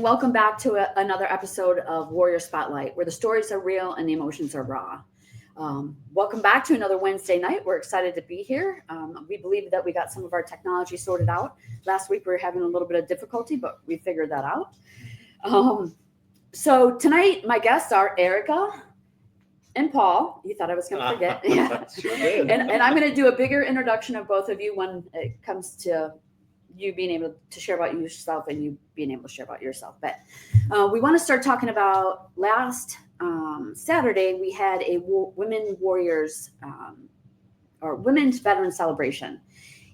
welcome back to another episode of Warrior Spotlight, where the stories are real and the emotions are raw. Welcome back to another Wednesday night. We're excited to be here. We believe that we got some of our technology sorted out. Last week we were having a little bit of difficulty, but we figured that out. So tonight my guests are Erica and Paul. You thought I was going to forget. Yeah. Sure did. And I'm going to do a bigger introduction of both of you when it comes to you being able to share about yourself and you being able to share about yourself. But we want to start talking about last Saturday, we had a Women Warriors or Women's Veteran Celebration.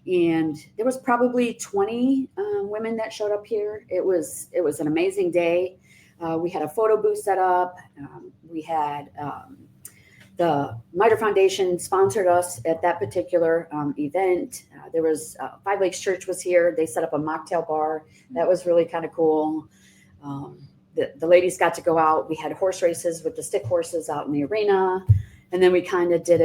And there was probably 20 women that showed up here. It was an amazing day. We had a photo booth set up. We had the MITRE Foundation sponsored us at that particular event. There was Five Lakes Church was here. They set up a mocktail bar. That was really kind of cool. The ladies got to go out. We had horse races with the stick horses out in the arena. And then we kind of did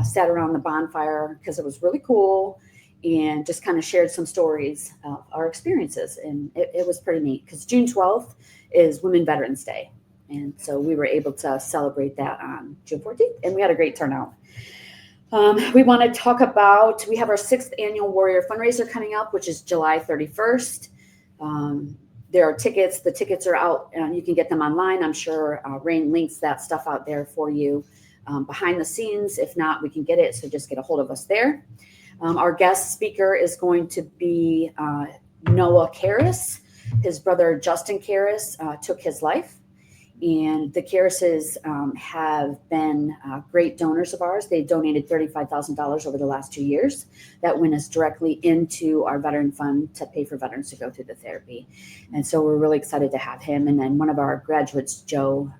sat around the bonfire because it was really cool and just kind of shared some stories of our experiences. And it was pretty neat because June 12th is Women Veterans Day. And so we were able to celebrate that on June 14th, and we had a great turnout. We want to talk about, we have our 6th annual Warrior fundraiser coming up, which is July 31st. There are tickets. The tickets are out, and you can get them online. I'm sure Rain links that stuff out there for you behind the scenes. If not, we can get it, so just get a hold of us there. Our guest speaker is going to be Noah Karras. His brother, Justin Karras, took his life. And the Karrases have been great donors of ours. They donated $35,000 over the last 2 years. That went us directly into our veteran fund to pay for veterans to go through the therapy. And so we're really excited to have him. And then one of our graduates, Joe,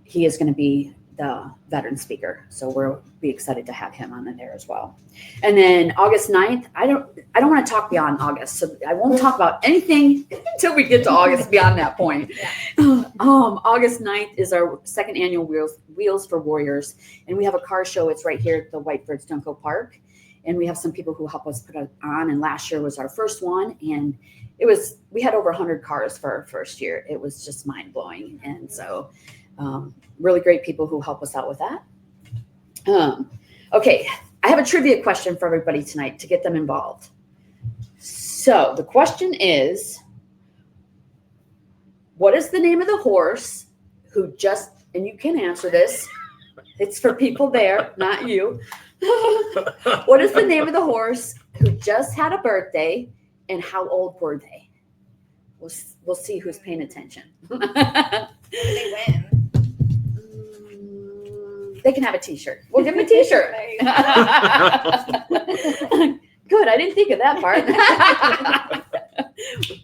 he is going to be the veteran speaker. So we'll be excited to have him on there as well. And then August 9th, I don't want to talk beyond August. So I won't talk about anything until we get to August beyond that point. Yeah. August 9th is our 2nd annual Wheels for Warriors. And we have a car show. It's right here at the Whiteford Stunco Park. And we have some people who help us put it on. And last year was our first one. And we had over 100 cars for our first year. It was just mind blowing. And so really great people who help us out with that. Okay, I have a trivia question for everybody tonight to get them involved. So the question is, what is the name of the horse who just, and you can answer this, it's for people there, not you. What is the name of the horse who just had a birthday and how old were they? We'll see who's paying attention. What do they win? They can have a t-shirt. We'll give them a t-shirt. Good. I didn't think of that part.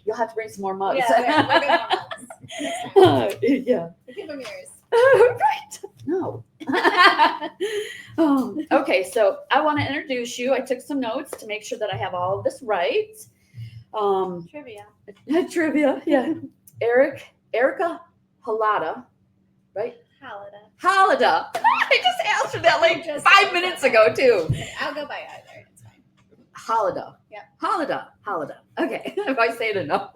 You'll have to bring some more mugs. Yeah, we're gonna mugs. Yeah. Give them yours. Right. No. Okay, so I want to introduce you. I took some notes to make sure that I have all of this right. Trivia. Trivia, yeah. Erica Halada, right? Halada. I just answered that like 5 minutes ago too. I'll go by either. It's fine. Halada. Yeah. Halada. Okay. If I say it enough.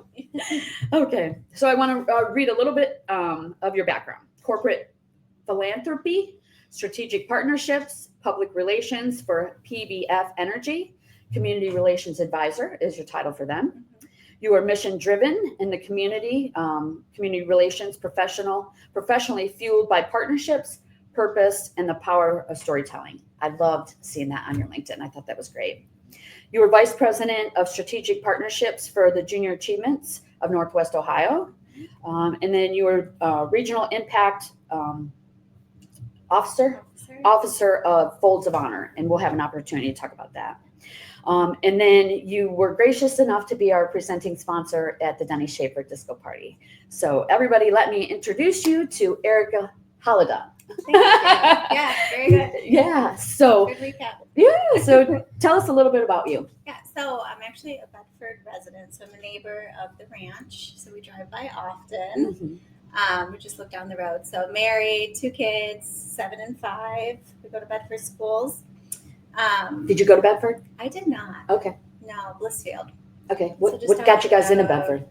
Okay. So I want to read a little bit of your background. Corporate philanthropy, strategic partnerships, public relations for PBF Energy, community relations advisor is your title for them. Mm-hmm. You are mission driven in the community, community relations professionally fueled by partnerships, purpose, and the power of storytelling. I loved seeing that on your LinkedIn. I thought that was great. You were vice president of strategic partnerships for the Junior Achievements of Northwest Ohio. And then you were regional impact officer of Folds of Honor. And we'll have an opportunity to talk about that. And then you were gracious enough to be our presenting sponsor at the Denny Schaefer Disco Party. So everybody, let me introduce you to Erica Halada. Thank you. Yeah, very good. Yeah. So good recap. Yeah. So tell us a little bit about you. Yeah. So I'm actually a Bedford resident. So I'm a neighbor of the ranch. So we drive by often. Mm-hmm. We just look down the road. So married, 2 kids, 7 and 5. We go to Bedford schools. Did you go to Bedford? I did not. Okay. No, Blissfield. Okay. What got you guys into Bedford?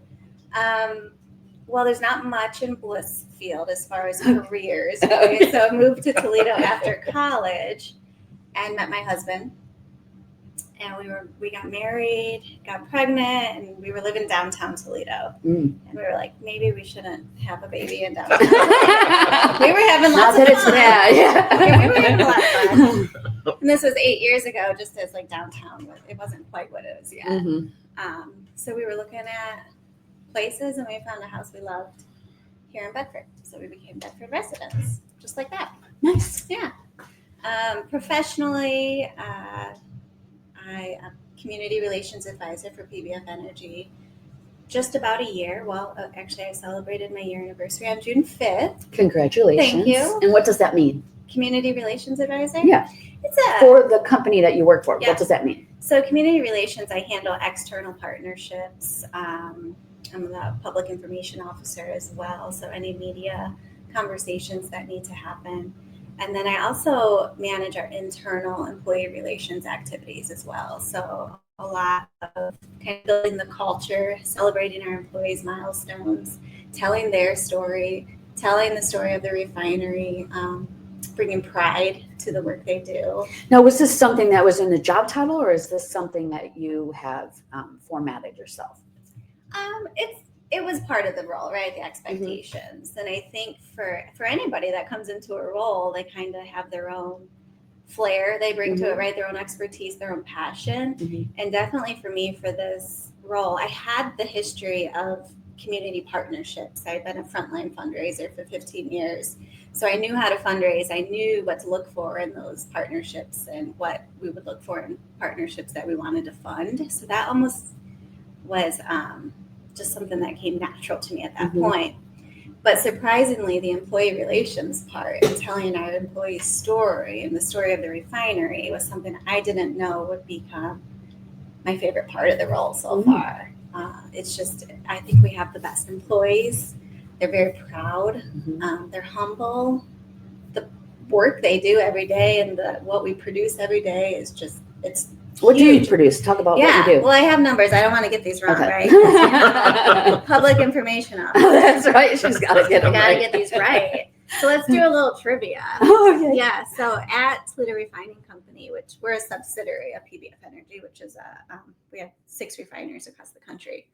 Well, there's not much in Blissfield as far as careers. Right? So I moved to Toledo after college and met my husband. And we got married, got pregnant, and we were living downtown Toledo. And we were like, maybe we shouldn't have a baby in downtown. We were having lots of fun. Yeah, we were having a lot of fun. And this was 8 years ago, just as like downtown. It wasn't quite what it is yet. So we were looking at places, and we found a house we loved here in Bedford. So we became Bedford residents, just like that. Nice. Yeah. Professionally, I am community relations advisor for PBF Energy. Just about a year. Well, actually, I celebrated my year anniversary on June 5th. Congratulations. Thank you. And what does that mean? Community relations advisor? Yeah. For the company that you work for. Yeah. What does that mean? So community relations, I handle external partnerships. I'm the public information officer as well. So any media conversations that need to happen. And then I also manage our internal employee relations activities as well. So a lot of kind of building the culture, celebrating our employees' milestones, telling their story, telling the story of the refinery, bringing pride to the work they do. Now, was this something that was in the job title, or is this something that you have formatted yourself? It was part of the role, right? The expectations. And I think for anybody that comes into a role, they kind of have their own flair they bring to it, right? Their own expertise, their own passion. And definitely for me, for this role, I had the history of community partnerships. I'd been a frontline fundraiser for 15 years. So I knew how to fundraise. I knew what to look for in those partnerships and what we would look for in partnerships that we wanted to fund. So that almost was just something that came natural to me at that point. But surprisingly, the employee relations part and telling our employees' story and the story of the refinery was something I didn't know would become my favorite part of the role so far. It's just, I think we have the best employees. They're very proud. They're humble. The work they do every day and what we produce every day is just, it's What do you produce? Talk about what you do. Well, I have numbers. I don't want to get these wrong, right? Public information officer. That's right. She's got to get them Got to right. get these right. So let's do a little trivia. Okay. Yeah. So at Toledo Refining Company, which we're a subsidiary of PBF Energy, which is we have 6 refineries across the country.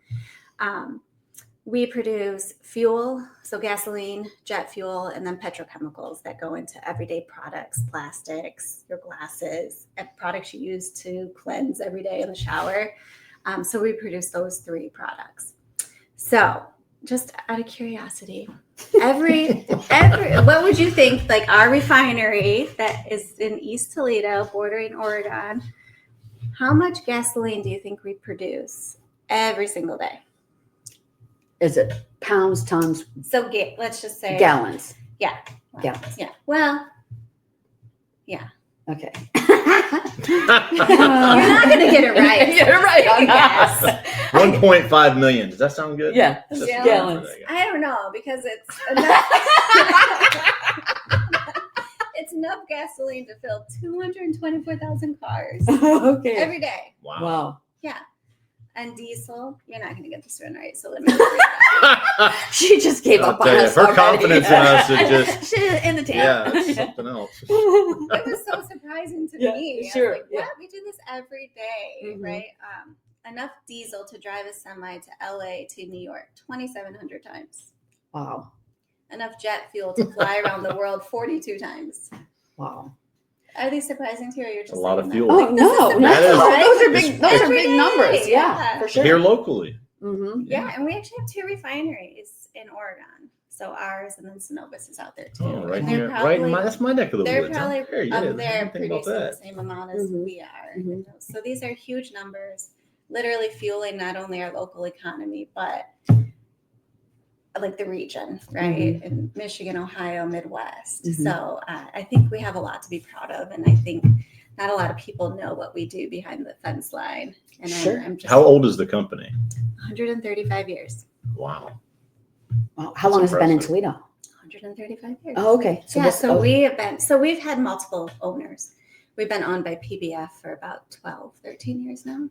We produce fuel, so gasoline, jet fuel, and then petrochemicals that go into everyday products, plastics, your glasses, and products you use to cleanse every day in the shower. So we produce those 3 products. So just out of curiosity, every what would you think, like our refinery that is in East Toledo, bordering Oregon, how much gasoline do you think we produce every single day? Is it pounds, tons? So let's just say gallons. Yeah. Gallons. Yeah. Well, yeah. Okay. You're not going to get it right. You're right on Yes. 1.5 million. Does that sound good? Yeah. That's Gallons. I don't know because it's enough. It's enough gasoline to fill 224,000 cars Okay. every day. Wow. Yeah. And diesel, you're not going to get this one right. So let me read that. She just gave up on us. Her already. confidence in us is just, She's in the tank. yeah, it's something else. It was so surprising to Yeah, me. sure, I was like, yeah. what? We do this every day, right? Enough diesel to drive a semi to LA to New York 2,700 times. Wow. Enough jet fuel to fly around the world 42 times. Wow. Are these surprising to you? Or you're just A lot of saying fuel. that? Oh no, That is- those are big. Those are Every big day, numbers. Yeah, yeah. for sure. Here locally. Yeah, and we actually have 2 refineries in Oregon. So ours and then Cenovus is out there too. Oh, right And here. That's my neck of the They're woods. probably There you up go. there Think about producing the that. same amount as we are. So these are huge numbers, literally fueling not only our local economy, but like the region, right? In Michigan, Ohio, Midwest. So I think we have a lot to be proud of. And I think not a lot of people know what we do behind the fence line. And Sure. I'm just How old is the company? 135 years. Wow. Wow. How long has it been in Toledo? 135 years. Oh, okay. We've had multiple owners. We've been owned by PBF for about 12, 13 years now.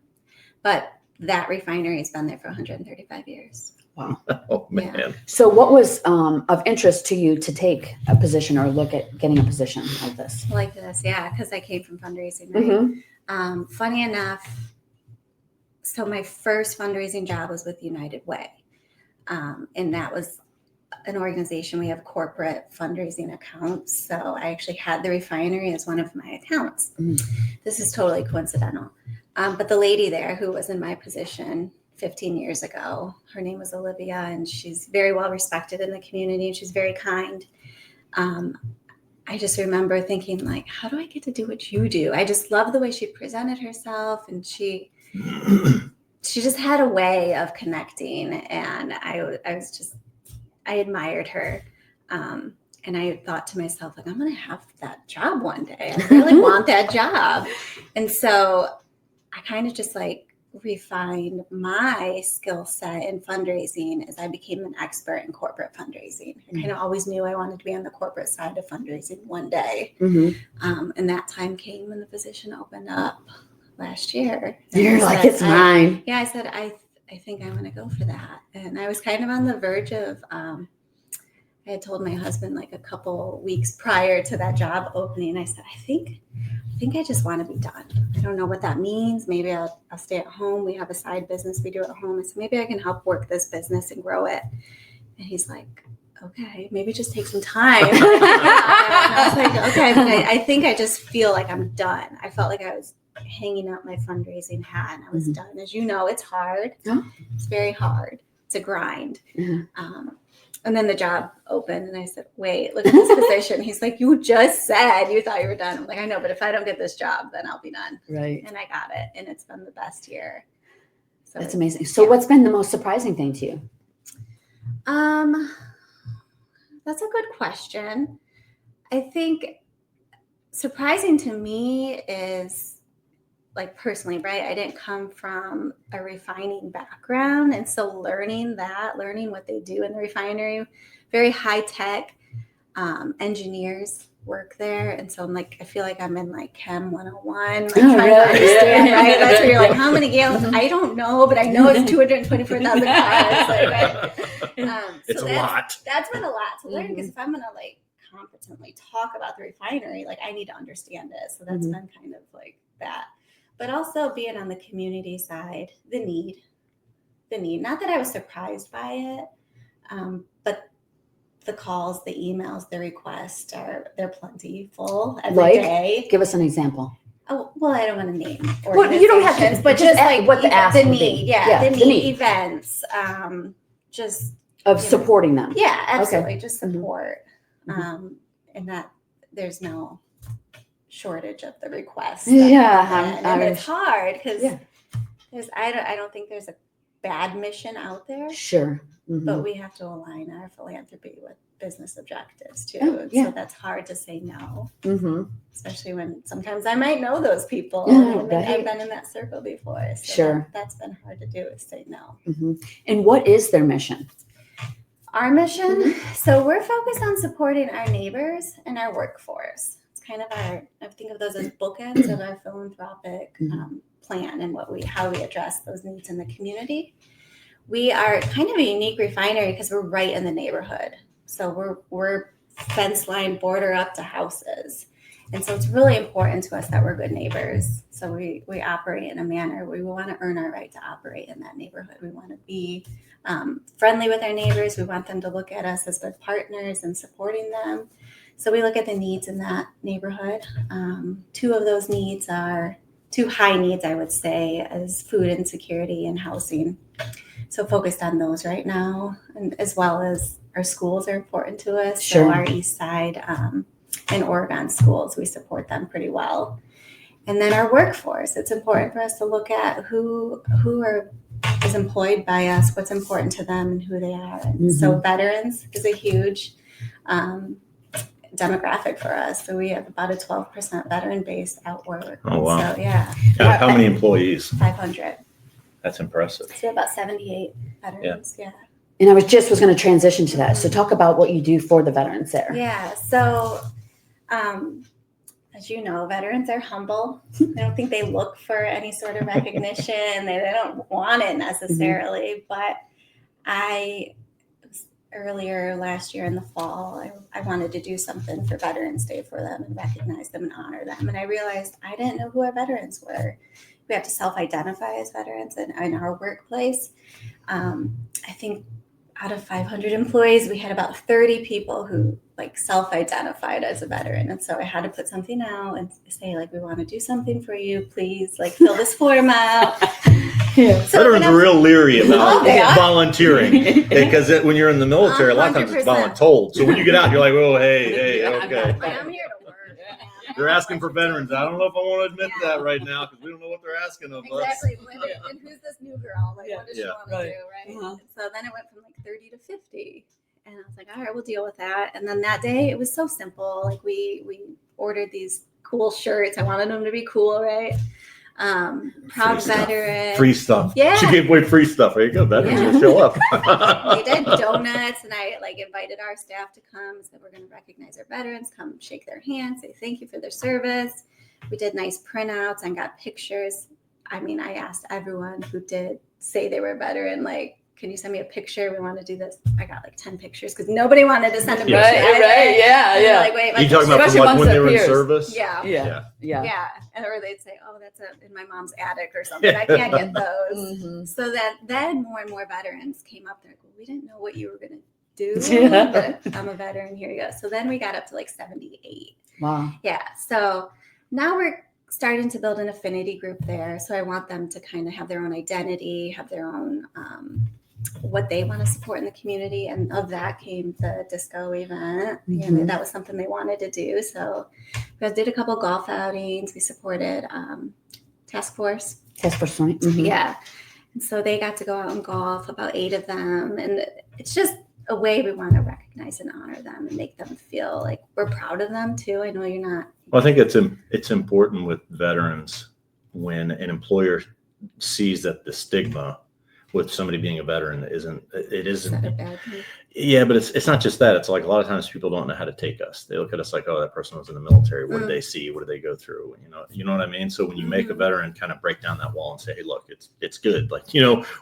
But that refinery has been there for 135 years. Wow. Oh man. So what was of interest to you to take a position or look at getting a position like this? Like this, yeah, because I came from fundraising, right? Mm-hmm. Funny enough, so my first fundraising job was with United Way. And that was an organization. We have corporate fundraising accounts. So I actually had the refinery as one of my accounts. This is totally coincidental. But the lady there who was in my position 15 years ago, her name was Olivia, and she's very well respected in the community, and she's very kind. I just remember thinking, like, how do I get to do what you do? I just love the way she presented herself, and she just had a way of connecting, and I admired her. And I thought to myself, like, I'm going to have that job one day. I really want that job. And so I kind of just like refined my skill set in fundraising as I became an expert in corporate fundraising. I kind of always knew I wanted to be on the corporate side of fundraising one day. And that time came when the position opened up last year. You're like, it's mine. Yeah, I said, I think I'm going to go for that. And I was kind of on the verge of, I had told my husband like a couple weeks prior to that job opening, I said, I think I just want to be done. I don't know what that means. Maybe I'll stay at home. We have a side business we do at home. I said, maybe I can help work this business and grow it. And he's like, okay, maybe just take some time. And I was like, okay, but I think I just feel like I'm done. I felt like I was hanging out my fundraising hat and I was done. As you know, it's hard. It's very hard. It's a grind. And then the job opened and I said, wait, look at this position. He's like, you just said you thought you were done. I'm like, I know, but if I don't get this job, then I'll be done. Right. And I got it. And it's been the best year. So that's amazing. So what's been the most surprising thing to you? That's a good question. I think surprising to me is, like, personally, right? I didn't come from a refining background. And so learning what they do in the refinery, very high tech engineers work there. And so I'm like, I feel like I'm in like Chem 101, like trying to understand, right? That's where you're like, how many gallons? I don't know, but I know it's 224,000 cars. It's a lot. That's been a lot to learn because if I'm going to like competently talk about the refinery, like I need to understand it. So that's been kind of like that. But also being on the community side, the need. Not that I was surprised by it, but the calls, the emails, the requests they're plentiful every day. Give us an example. Oh, well, I don't want to name. Well, you don't have to, but just like what the ask the would need, be. the need events, just of supporting them. Yeah, absolutely, just support, and that there's no shortage of the requests. And it's hard because I don't think there's a bad mission out there. Sure. But we have to align our philanthropy with business objectives too. So that's hard to say no, especially when sometimes I might know those people. I've been in that circle before. So that's been hard to do, is say no. And what is their mission? Our mission? So we're focused on supporting our neighbors and our workforce. Kind of I think of those as bookends of our philanthropic plan and how we address those needs in the community. We are kind of a unique refinery because we're right in the neighborhood. So we're fence line border up to houses. And so it's really important to us that we're good neighbors. So we operate in a manner where we want to earn our right to operate in that neighborhood. We want to be friendly with our neighbors. We want them to look at us as good partners and supporting them. So we look at the needs in that neighborhood. Two of those needs are two high needs, I would say, as food insecurity and housing. So focused on those right now, and as well as our schools are important to us. So our East Side and Oregon schools, we support them pretty well. And then our workforce, it's important for us to look at who is employed by us, what's important to them and who they are. And so veterans is a huge demographic for us. So we have about a 12% veteran base at work. Oh, wow. So, How many employees? 500. That's impressive. So about 78 veterans. Yeah. And I was going to transition to that. So talk about what you do for the veterans there. Yeah. So, as you know, veterans are humble. I don't think they look for any sort of recognition. They don't want it necessarily, but Earlier last year in the fall, I wanted to do something for Veterans Day for them and recognize them and honor them. And I realized I didn't know who our veterans were. We have to self-identify as veterans in our workplace. I think out of 500 employees, we had about 30 people who like self-identified as a veteran. And so I had to put something out and say, like, we want to do something for you. Please, like, fill this form out. Yeah. So Veterans are real leery about Oh, they are? volunteering because when you're in the military, a lot of times it's 100%. voluntold. So when you get out, you're like, oh, hey, Yeah, okay. Like, I'm here to work. They're asking for veterans. I don't know if I want to admit that right now because we don't know what they're asking of us. Exactly. And who's this new girl? Like, what does she Yeah. want to Right. do, right? Uh-huh. So then it went from like 30 to 50. And I was like, all right, we'll deal with that. And then that day, it was so simple. Like, we ordered these cool shirts. I wanted them to be cool, right? Proud veteran. Free stuff. Yeah. She gave away free stuff. There you go. Veterans will show up. We did donuts, and I like invited our staff to come and said we're going to recognize our veterans, come shake their hands, say thank you for their service. We did nice printouts and got pictures. I mean, I asked everyone who did say they were a veteran, like, can you send me a picture? We want to do this. I got like 10 pictures because nobody wanted to send a picture. Right, yeah, And they're yeah. like, wait, You talking about Especially from like amongst when they their were in peers. service? Yeah. Yeah. And or they'd say, oh, that's in my mom's attic or something. I can't get those. Mhm. So then more and more veterans came up. They're like, well, we didn't know what you were going to do. Yeah. But I'm a veteran. Here you go. So then we got up to like 78. Wow. Yeah. So now we're starting to build an affinity group there. So I want them to kind of have their own identity, have their own what they want to support in the community. And of that came the disco event. Mhm. And that was something they wanted to do. So we did a couple golf outings. We supported Task Force. Test for swing. Mhm. Yeah. And so they got to go out and golf, about 8 of them. And it's just a way we want to recognize and honor them and make them feel like we're proud of them too. I know you're not. Well, I think it's important with veterans when an employer sees that the stigma with somebody being a veteran isn't Is that a bad thing? yeah, but it's not just that. It's like a lot of times people don't know how to take us. They look at us like, oh, that person was in the military. What did they see? What did they go through? You know what I mean? So when you make a veteran kind of break down that wall and say, hey, look, it's good. Like,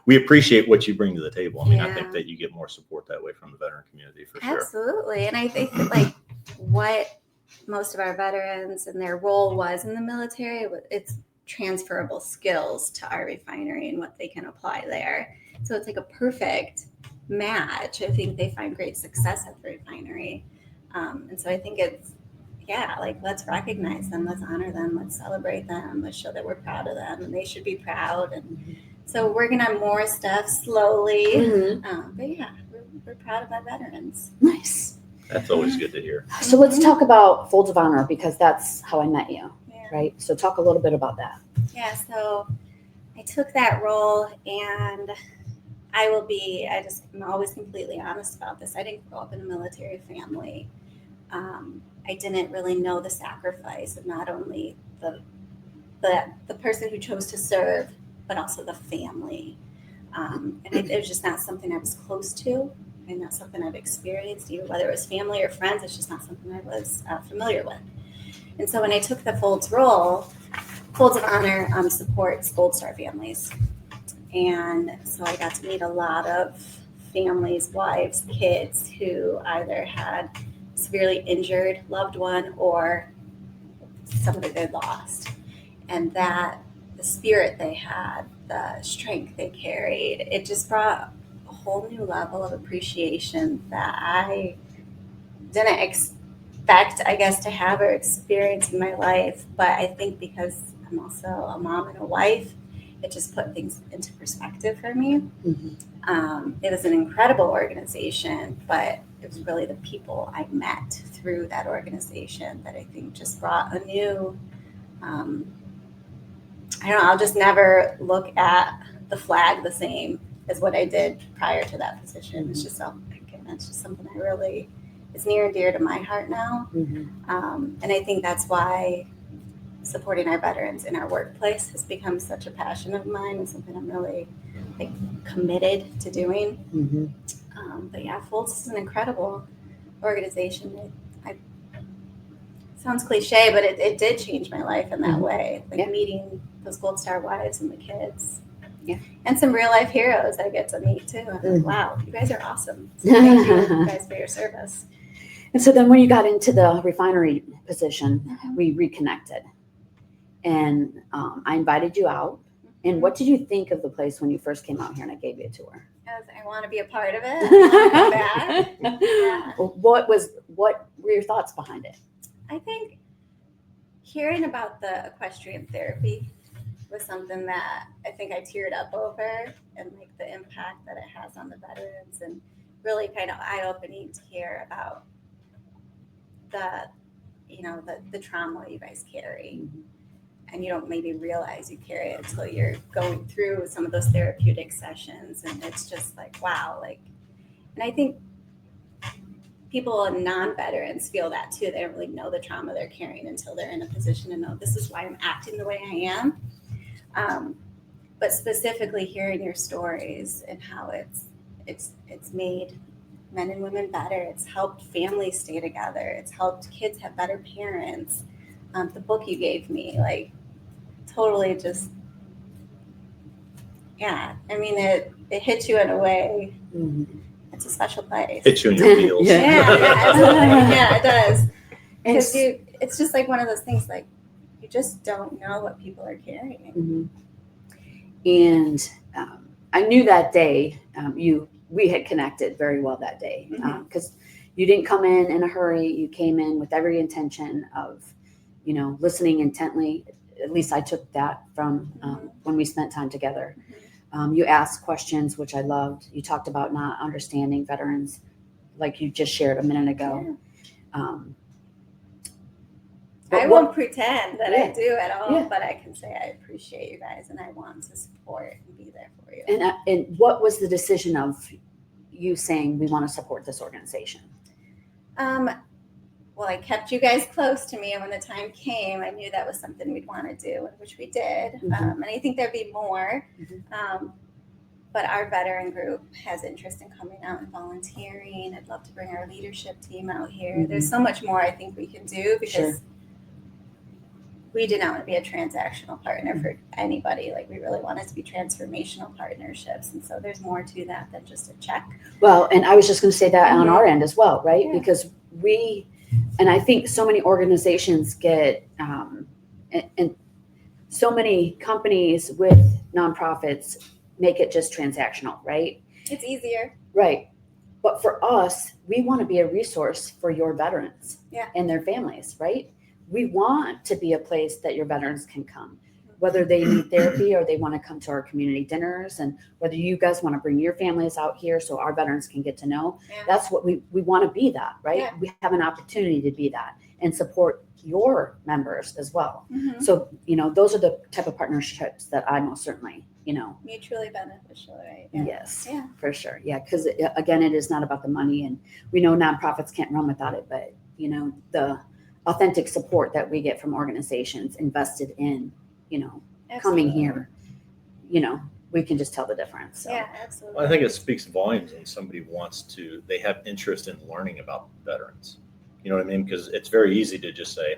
we appreciate what you bring to the table. I mean, I think Yeah. that you get more support that way from the veteran community for sure. Absolutely. And I think that like what most of our veterans and their role was in the military, it's transferable skills to our refinery and what they can apply there. So it's like a perfect match. I think they find great success at the refinery. And so I think it's, like, let's recognize them, let's honor them, let's celebrate them, let's show that we're proud of them and they should be proud. And so we're working on more stuff slowly. Mhm. But yeah, we're proud of our veterans. Nice. That's always good to hear. So let's talk about Folds of Honor because that's how I met you, Yeah. right? So talk a little bit about that. Yeah, so I took that role and I'm always completely honest about this. I didn't grow up in a military family. I didn't really know the sacrifice of not only the person who chose to serve, but also the family. And it was just not something I was close to and not something I've experienced, even whether it was family or friends. It's just not something I was familiar with. And so when I took the Folds role, Folds of Honor supports Gold Star families. And so I got to meet a lot of families, wives, kids who either had severely injured loved one or somebody they lost. And that the spirit they had, the strength they carried, it just brought a whole new level of appreciation that I didn't expect, I guess, to have or experience in my life. But I think because I'm also a mom and a wife, it just put things into perspective for me. It was an incredible organization, but it was really the people I met through that organization that I think just brought a new, I'll just never look at the flag the same as what I did prior to that position. It's just it's just something it's near and dear to my heart now. And I think that's why supporting our veterans in our workplace has become such a passion of mine and something I'm really committed to doing. But yeah, Folds is an incredible organization. Sounds cliche, but it did change my life in that way. Meeting those Gold Star wives and the kids. Yeah. And some real life heroes I get to meet too. I'm Mhm. like, wow, you guys are awesome. So thank you guys for your service. And so then when you got into the refinery position, we reconnected. And I invited you out. And what did you think of the place when you first came out here and I gave you a tour? I was like, I want to be a part of it. I want to come back. Yeah. What were your thoughts behind it? I think hearing about the equestrian therapy was something that I think I teared up over, and like the impact that it has on the veterans, and really kind of eye-opening to hear about the trauma you guys carry. And you don't maybe realize you carry it until you're going through some of those therapeutic sessions. And it's just like, wow. And I think people and non-veterans feel that too. They don't really know the trauma they're carrying until they're in a position to know this is why I'm acting the way I am. But specifically hearing your stories and how it's made men and women better. It's helped families stay together. It's helped kids have better parents. The book you gave me, like, totally just, yeah. I mean, it hits you in a way. Mm-hmm. It's a special place. Hits you in your feels. Yeah. Absolutely. Yeah, it does. Because And- it's just like one of those things, like, you just don't know what people are carrying. Mm-hmm. And I knew that day we had connected very well that day, because you didn't come in a hurry. You came in with every intention of, listening intently. At least I took that from when we spent time together. You asked questions, which I loved. You talked about not understanding veterans, like you just shared a minute ago. Yeah. I won't pretend that I do at all, but I can say I appreciate you guys and I want to support and be there for you. And what was the decision of you saying we want to support this organization? Well, I kept you guys close to me, and when the time came, I knew that was something we'd want to do, which we did. And I think there'd be more. But our veteran group has interest in coming out and volunteering. I'd love to bring our leadership team out here. There's so much more I think we can do, because we did not want to be a transactional partner for anybody. Like, we really want it to be transformational partnerships. And so there's more to that than just a check. Well, and I was just going to say that on our end as well, right? Yeah. Because and I think so many organizations get, and so many companies with nonprofits make it just transactional, right? It's easier. Right. But for us, we want to be a resource for your veterans and their families, right? We want to be a place that your veterans can come, whether they need therapy or they want to come to our community dinners, and whether you guys want to bring your families out here so our veterans can get to know. That's what we want to be, that, right? Yeah. We have an opportunity to be that and support your members as well. So, those are the type of partnerships that I most certainly, mutually beneficial, right? Yes, Yeah. for sure. Yeah. Because again, it is not about the money, and we know nonprofits can't run without it, but the authentic support that we get from organizations invested in, coming here, we can just tell the difference. So. Yeah, absolutely. Well, I think it speaks volumes when somebody they have interest in learning about veterans. You know what I mean? Because it's very easy to just say,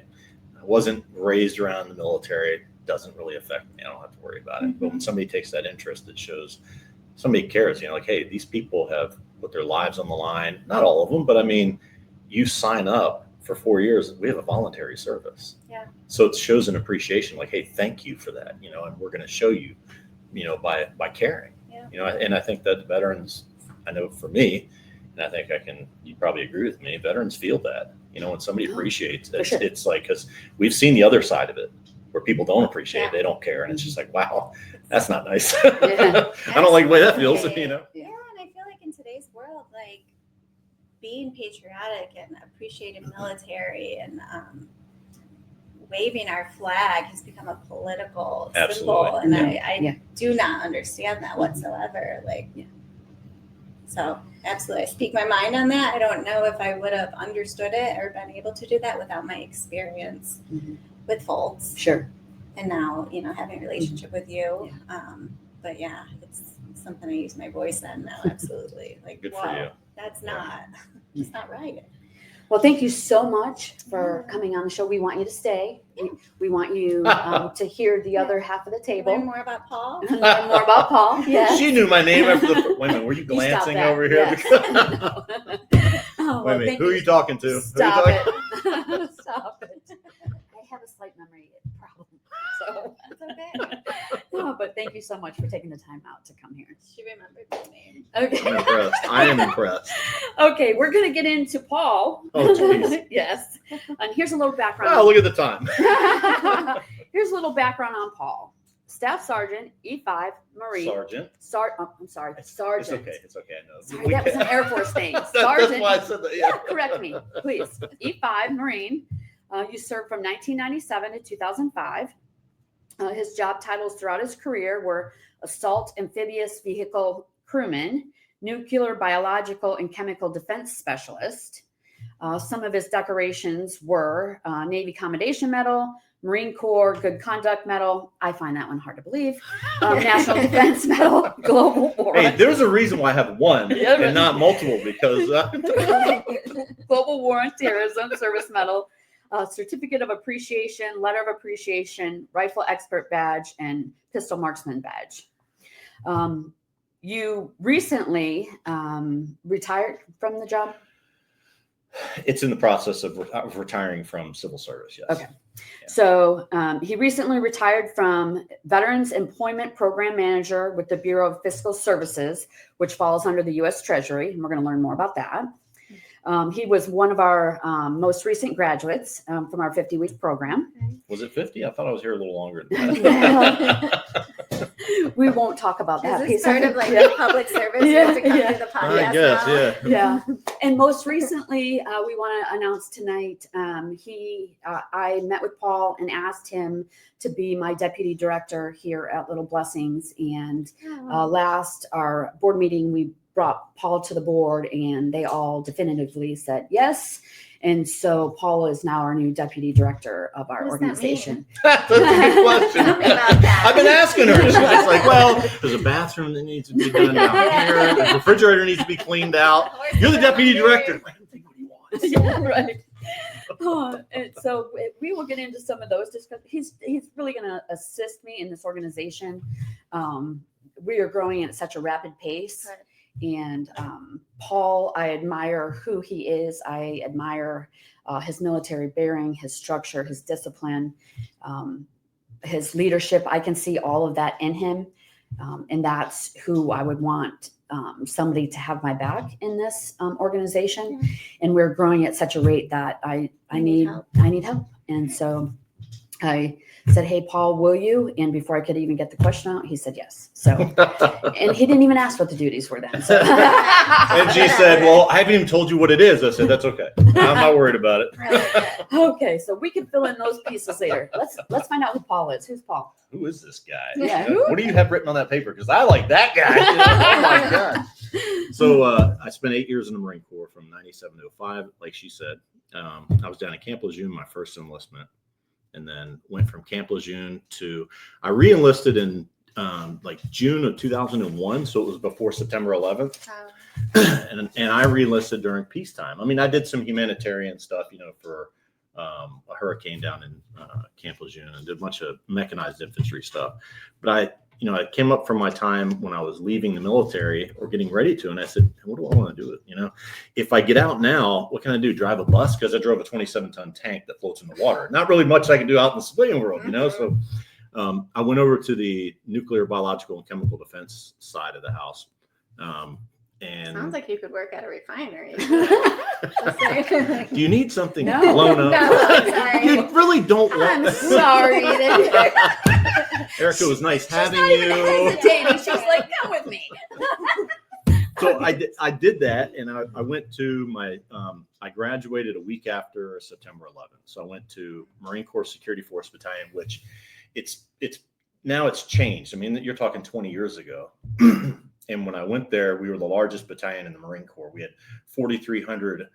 I wasn't raised around the military. It doesn't really affect me. I don't have to worry about it. But when somebody takes that interest, it shows somebody cares, like, hey, these people have put their lives on the line. Not all of them, but I mean, you sign up for 4 years, we have a voluntary service. Yeah. So it shows an appreciation, like, hey, thank you for that, and we're going to show you, by caring, and I think that veterans, I know for me, and I think you probably agree with me, veterans feel that, when somebody appreciates it, sure. It's like, because we've seen the other side of it where people don't appreciate it, they don't care. And it's just like, wow, that's not nice. I don't like the way that feels, Yeah, and I feel like in today's world, like, being patriotic and appreciating military and waving our flag has become a political symbol, and I do not understand that whatsoever. So absolutely, I speak my mind on that. I don't know if I would have understood it or been able to do that without my experience with folks. Sure. And now, having a relationship with you. But yeah, it's something I use my voice on now. Absolutely. Like, Good wow, for you. that's not, it's not right. Well, thank you so much for coming on the show. We want you to stay. We want you to hear the other half of the table. Learn more about Paul. Learn more about Paul. Yes. She knew my name after the. Wait a minute, were you You stop glancing that. over here? Yes. Because- Oh, Wait well, a minute, thank who are you talking to? Stop Who are you talking- it. Stop it. I have a slight memory problem. So, That's okay. no, but thank you so much for taking the time out to come here. She remembered my name. I'm Okay. impressed. I am impressed. Okay, we're going to get into Paul. Oh, geez. Yes. And here's a little background. Oh, look at the time. Here's a little background on Paul. Staff Sergeant, E5, Marine. Sergeant. I'm sorry, Sergeant. It's okay. It's okay. I know. Sorry, that was an Air Force thing. That's Sergeant. why I said that. Yeah. Correct me, please. E5, Marine. You served from 1997 to 2005. His job titles throughout his career were Assault Amphibious Vehicle Crewman, Nuclear, Biological, and Chemical Defense Specialist. Some of his decorations were Navy Commendation Medal, Marine Corps Good Conduct Medal. I find that one hard to believe. National Defense Medal, Global War. Hey, there's a reason why I have one Yeah, and not multiple because Global War on Terrorism Service Medal, Certificate of Appreciation, Letter of Appreciation, Rifle Expert Badge, and Pistol Marksman Badge. You recently retired from the job? it's in the process of retiring from civil service. Yes. Okay. So he recently retired from Veterans Employment Program Manager with the Bureau of Fiscal Services, which falls under the U.S. Treasury. And we're going to learn more about that. He was one of our most recent graduates from our 50-week program. Was it 50? I thought I was here a little longer than that. We won't talk about that. Is piece this part of like the public service? You have to come through the podcast I guess, now? yeah. Yeah. And most recently, we want to announce tonight, I met with Paul and asked him to be my deputy director here at Little Blessings. And last our board meeting, we brought Paul to the board and they all definitively said yes. And so Paul is now our new deputy director of our What does that organization. That's a good question. Tell me about that. I've been asking her. She's just like, well, there's a bathroom that needs to be done down here. The refrigerator needs to be cleaned out. You're the deputy director. I don't think what he wants. Yeah, right. And so we will get into some of those discussions. He's really going to assist me in this organization. We are growing at such a rapid pace. Right. And Paul, I admire who he is. I admire his military bearing, his structure, his discipline, his leadership. I can see all of that in him. And that's who I would want somebody to have my back in this organization. Yeah. And we're growing at such a rate that I need help. And so I said, hey, Paul, will you? And before I could even get the question out, he said yes. So, and he didn't even ask what the duties were then. So. And she said, well, I haven't even told you what it is. I said, that's okay. I'm not worried about it. Really good. Okay, so we can fill in those pieces later. Let's find out who Paul is. Who's Paul? Who is this guy? Yeah. What do you have written on that paper? Because I like that guy. Oh my God. So I spent 8 years in the Marine Corps from 97 to 05. Like she said, I was down at Camp Lejeune, my first enlistment, and then went from Camp Lejeune to, I re-enlisted in like June of 2001. So it was before September 11th. And I re-enlisted during peacetime. I mean, I did some humanitarian stuff, for a hurricane down in Camp Lejeune and did a bunch of mechanized infantry stuff. But I came up from my time when I was leaving the military or getting ready to, and I said, what do I want to do with it? If I get out now, what can I do? Drive a bus? Because I drove a 27-ton tank that floats in the water. Not really much I can do out in the civilian world, So I went over to the nuclear, biological, and chemical defense side of the house. And Sounds like you could work at a refinery. do you need something No. blown up? No, I'm sorry. You really don't want I'm sorry. Erica, it was nice having Not even you. hesitating. She was like, come with me. So I did that, and I went to my I graduated a week after September 11th. So I went to Marine Corps Security Force Battalion, which it's now it's changed. I mean, you're talking 20 years ago. And when I went there, we were the largest battalion in the Marine Corps. We had 4,300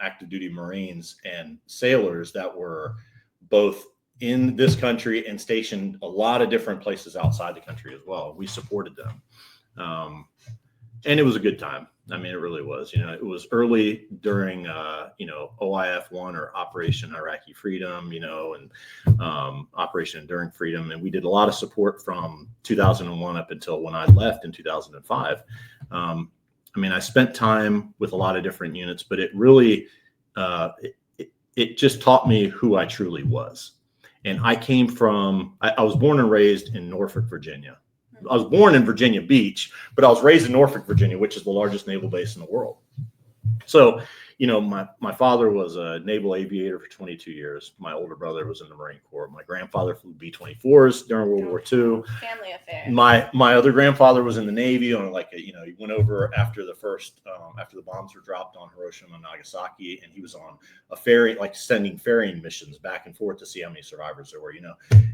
active duty Marines and sailors that were both in this country and stationed a lot of different places outside the country as well. We supported them. And it was a good time. I mean, it really was. It was early during, OIF-1 or Operation Iraqi Freedom, and Operation Enduring Freedom. And we did a lot of support from 2001 up until when I left in 2005. I spent time with a lot of different units, but it really, it just taught me who I truly was. And I came from, I was born and raised in Norfolk, Virginia. I was born in Virginia Beach, but I was raised in Norfolk, Virginia, which is the largest naval base in the world. So, my father was a naval aviator for 22 years. My older brother was in the Marine Corps. My grandfather flew B-24s during World War II. Family affair. My other grandfather was in the Navy on he went over after the after the bombs were dropped on Hiroshima and Nagasaki, and he was on a ferry, sending ferrying missions back and forth to see how many survivors there were,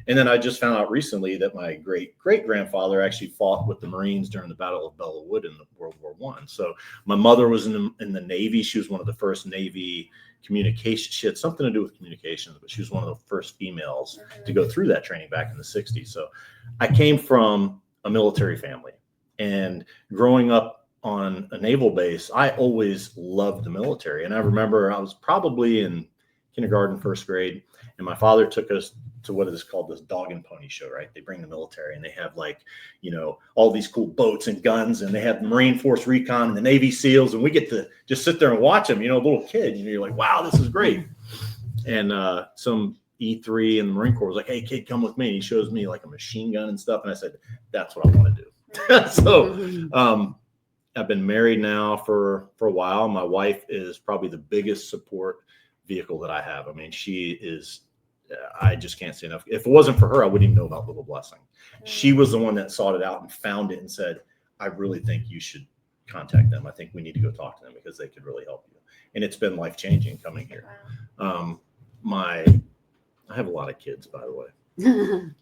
And then I just found out recently that my great-great-grandfather actually fought with the Marines during the Battle of Belleau Wood in World War I. So my mother was in the Navy. She was one of the first Navy communication. She had something to do with communications, but she was one of the first females to go through that training back in the 60s. So I came from a military family, and growing up on a naval base, I always loved the military. And I remember I was probably in kindergarten, first grade, and my father took us to what is called this dog and pony show, right? They bring the military, and they have all these cool boats and guns, and they have the Marine Force Recon and the Navy SEALs, and we get to just sit there and watch them, a little kid, you're like, wow, this is great. And some E3 in the Marine Corps was like, hey kid, come with me. And he shows me a machine gun and stuff. And I said, that's what I want to do. So I've been married now for a while. My wife is probably the biggest support vehicle that I have. She is, I just can't say enough. If it wasn't for her, I wouldn't even know about Little Blessing. She was the one that sought it out and found it and said, I really think you should contact them. I think we need to go talk to them because they could really help you. And it's been life-changing coming here. I have a lot of kids, by the way.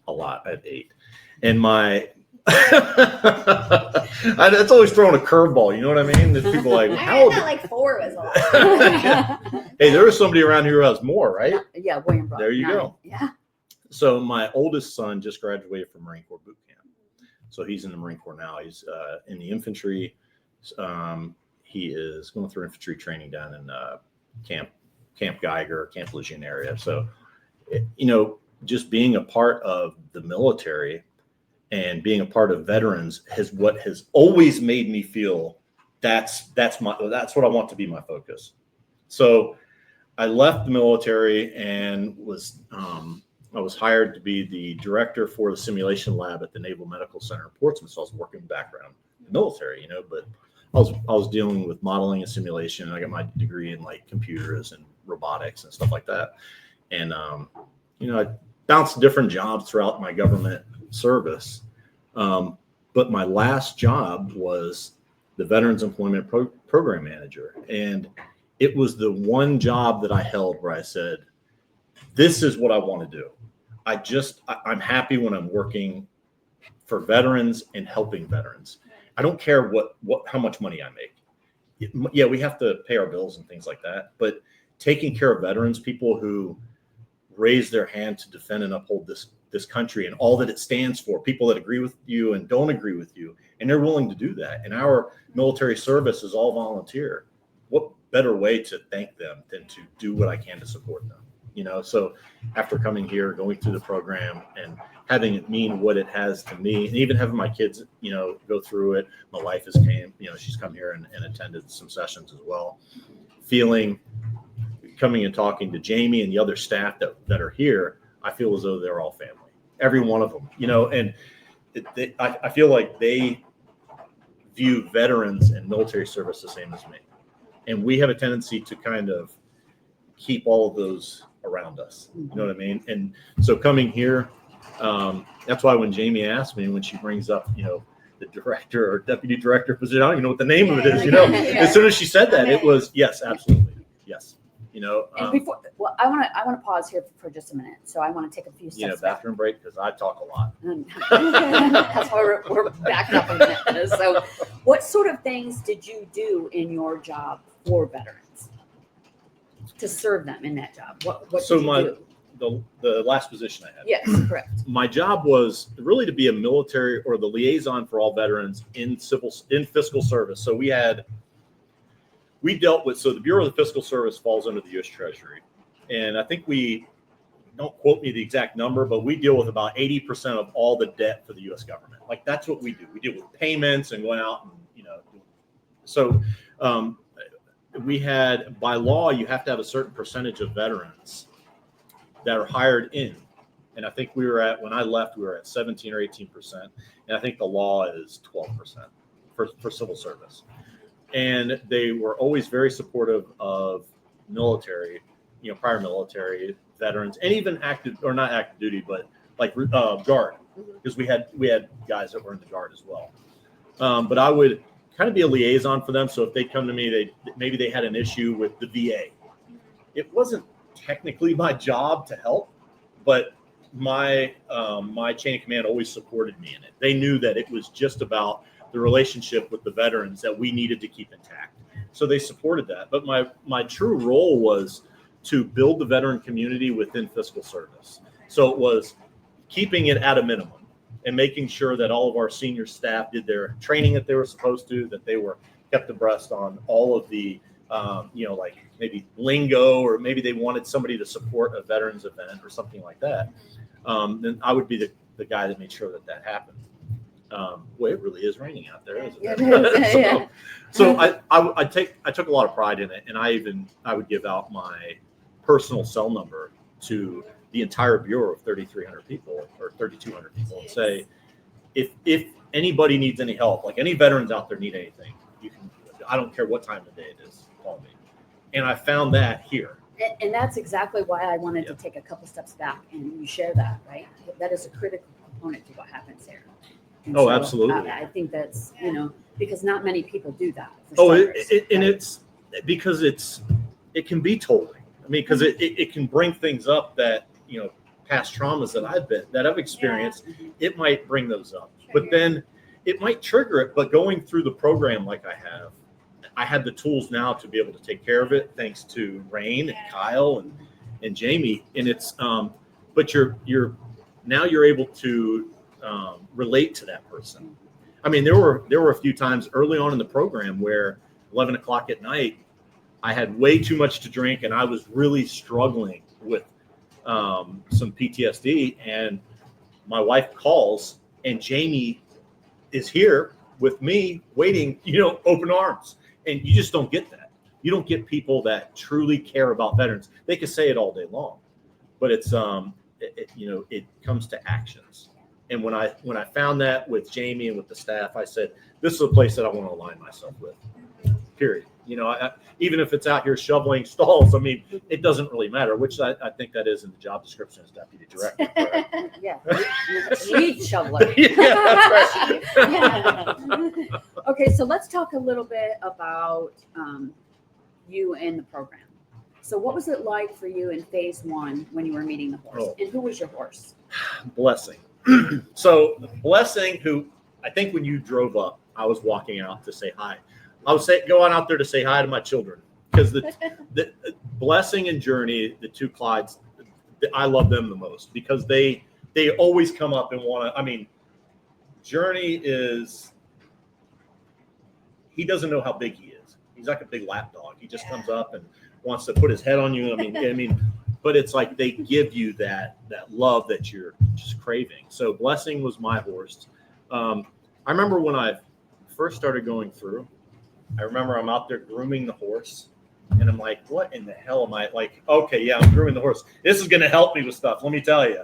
A lot. I have 8. And that's always throwing a curveball. You know what I mean? That people are like, how? I heard that 4 was a lot. Hey, there is somebody around here who has more, right? Yeah, William Brown. There you go. Yeah. So my oldest son just graduated from Marine Corps boot camp. So he's in the Marine Corps now. He's in the infantry. He is going through infantry training down in Camp Geiger, Camp Lejeune area. So, just being a part of the military and being a part of veterans has always made me feel that's what I want to be my focus. So I left the military and I was hired to be the director for the simulation lab at the Naval Medical Center in Portsmouth. So I was working background in the military, but I was dealing with modeling and simulation. I got my degree in computers and robotics and stuff like that. And I bounced different jobs throughout my government service. But my last job was the Veterans Employment Program Manager. And it was the one job that I held where I said, this is what I want to do. I'm happy when I'm working for veterans and helping veterans. I don't care how much money I make. Yeah, we have to pay our bills and things like that. But taking care of veterans, people who raise their hand to defend and uphold this country and all that it stands for, people that agree with you and don't agree with you, and they're willing to do that. And our military service is all volunteer. What better way to thank them than to do what I can to support them? So after coming here, going through the program and having it mean what it has to me, and even having my kids, go through it. My wife has came, she's come here and attended some sessions as well. Coming and talking to Jamie and the other staff that are here, I feel as though they're all family, every one of them, and I feel like they view veterans and military service the same as me. And we have a tendency to kind of keep all of those around us. You know what I mean? And so coming here, that's why when Jamie asked me, when she brings up, the director or deputy director position, I don't even know what the name of it is, As soon as she said that, it was, yes, absolutely. Yes. And before, I want to pause here for just a minute. So I want to take a few steps bathroom break, because I talk a lot. That's why we're backing up a minute. So what sort of things did you do in your job for veterans to serve them in that job? What did you do? The last position I had. Yes, correct. My job was really to be a military or the liaison for all veterans in fiscal service. So we had we dealt with, so the Bureau of the Fiscal Service falls under the U.S. Treasury. And I think don't quote me the exact number, but we deal with about 80% of all the debt for the U.S. government. Like that's what we do. We deal with payments and going out and, so we had, by law, you have to have a certain percentage of veterans that are hired in. And I think when I left, we were at 17 or 18%. And I think the law is 12% for civil service. And they were always very supportive of military, prior military veterans, and even not active duty, but like guard, because we had guys that were in the guard as well. But I would kind of be a liaison for them. So if they come to me, maybe they had an issue with the VA. It wasn't technically my job to help, but my chain of command always supported me in it. They knew that it was just about the relationship with the veterans that we needed to keep intact. So they supported that. But my true role was to build the veteran community within fiscal service. So it was keeping it at a minimum and making sure that all of our senior staff did their training that they were supposed to, that they were kept abreast on all of the, like maybe lingo, or maybe they wanted somebody to support a veterans event or something like that. Then I would be the guy that made sure that happened. Well, it really is raining out there, isn't it? So I took a lot of pride in it, and I would give out my personal cell number to the entire bureau of 3,300 people or 3,200 people, and say, if anybody needs any help, like any veterans out there need anything, you can. I don't care what time of day it is, call me. And I found that here. And that's exactly why I wanted to take a couple steps back and you share that, right? That is a critical component to what happens there. And so, absolutely. I think that's, because not many people do that. And it's because it can be tolling. I mean, because it can bring things up that, past traumas that I've experienced, it might bring those up. But then it might trigger it. But going through the program like I had the tools now to be able to take care of it, thanks to Rain and Kyle and Jamie. And it's but you're able to relate to that person. I mean, there were a few times early on in the program where 11 o'clock at night, I had way too much to drink and I was really struggling with some PTSD. And my wife calls and Jamie is here with me waiting, open arms. And you just don't get that. You don't get people that truly care about veterans. They can say it all day long, but it's it comes to actions. And when I found that with Jamie and with the staff, I said, this is a place that I want to align myself with. Period. Even if it's out here shoveling stalls, I mean, it doesn't really matter, which I think that is in the job description as deputy director. Right? Yeah, lead shoveler. Yeah, that's right. Okay, so let's talk a little bit about you and the program. So what was it like for you in phase 1 when you were meeting the horse? And who was your horse? Blessing. So Blessing, who I think when you drove up, I was walking out to say hi. I was going out there to say hi to my children, because the Blessing and Journey, the two Clydes, I love them the most because they always come up and want to. I mean, Journey he doesn't know how big he is. He's like a big lap dog. He just comes up and wants to put his head on you. I mean, but it's like they give you that love that you're just craving. So Blessing was my horse. I remember when I first started going through. I remember I'm out there grooming the horse, and I'm like, what in the hell am I like? Okay, yeah, I'm grooming the horse. This is going to help me with stuff, let me tell you.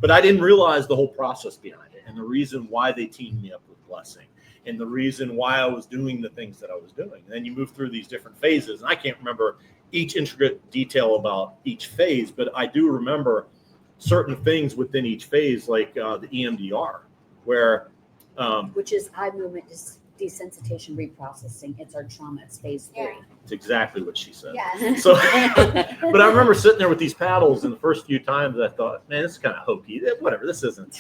But I didn't realize the whole process behind it and the reason why they teamed me up with Blessing and the reason why I was doing the things that I was doing. And then you move through these different phases, and I can't remember each intricate detail about each phase, but I do remember certain things within each phase, like the EMDR, where which is eye movement desensitization reprocessing. It's our trauma. It's phase 3. It's exactly what she said. Yes. So, but I remember sitting there with these paddles, and the first few times I thought, man, this is kind of hokey. Whatever, this isn't.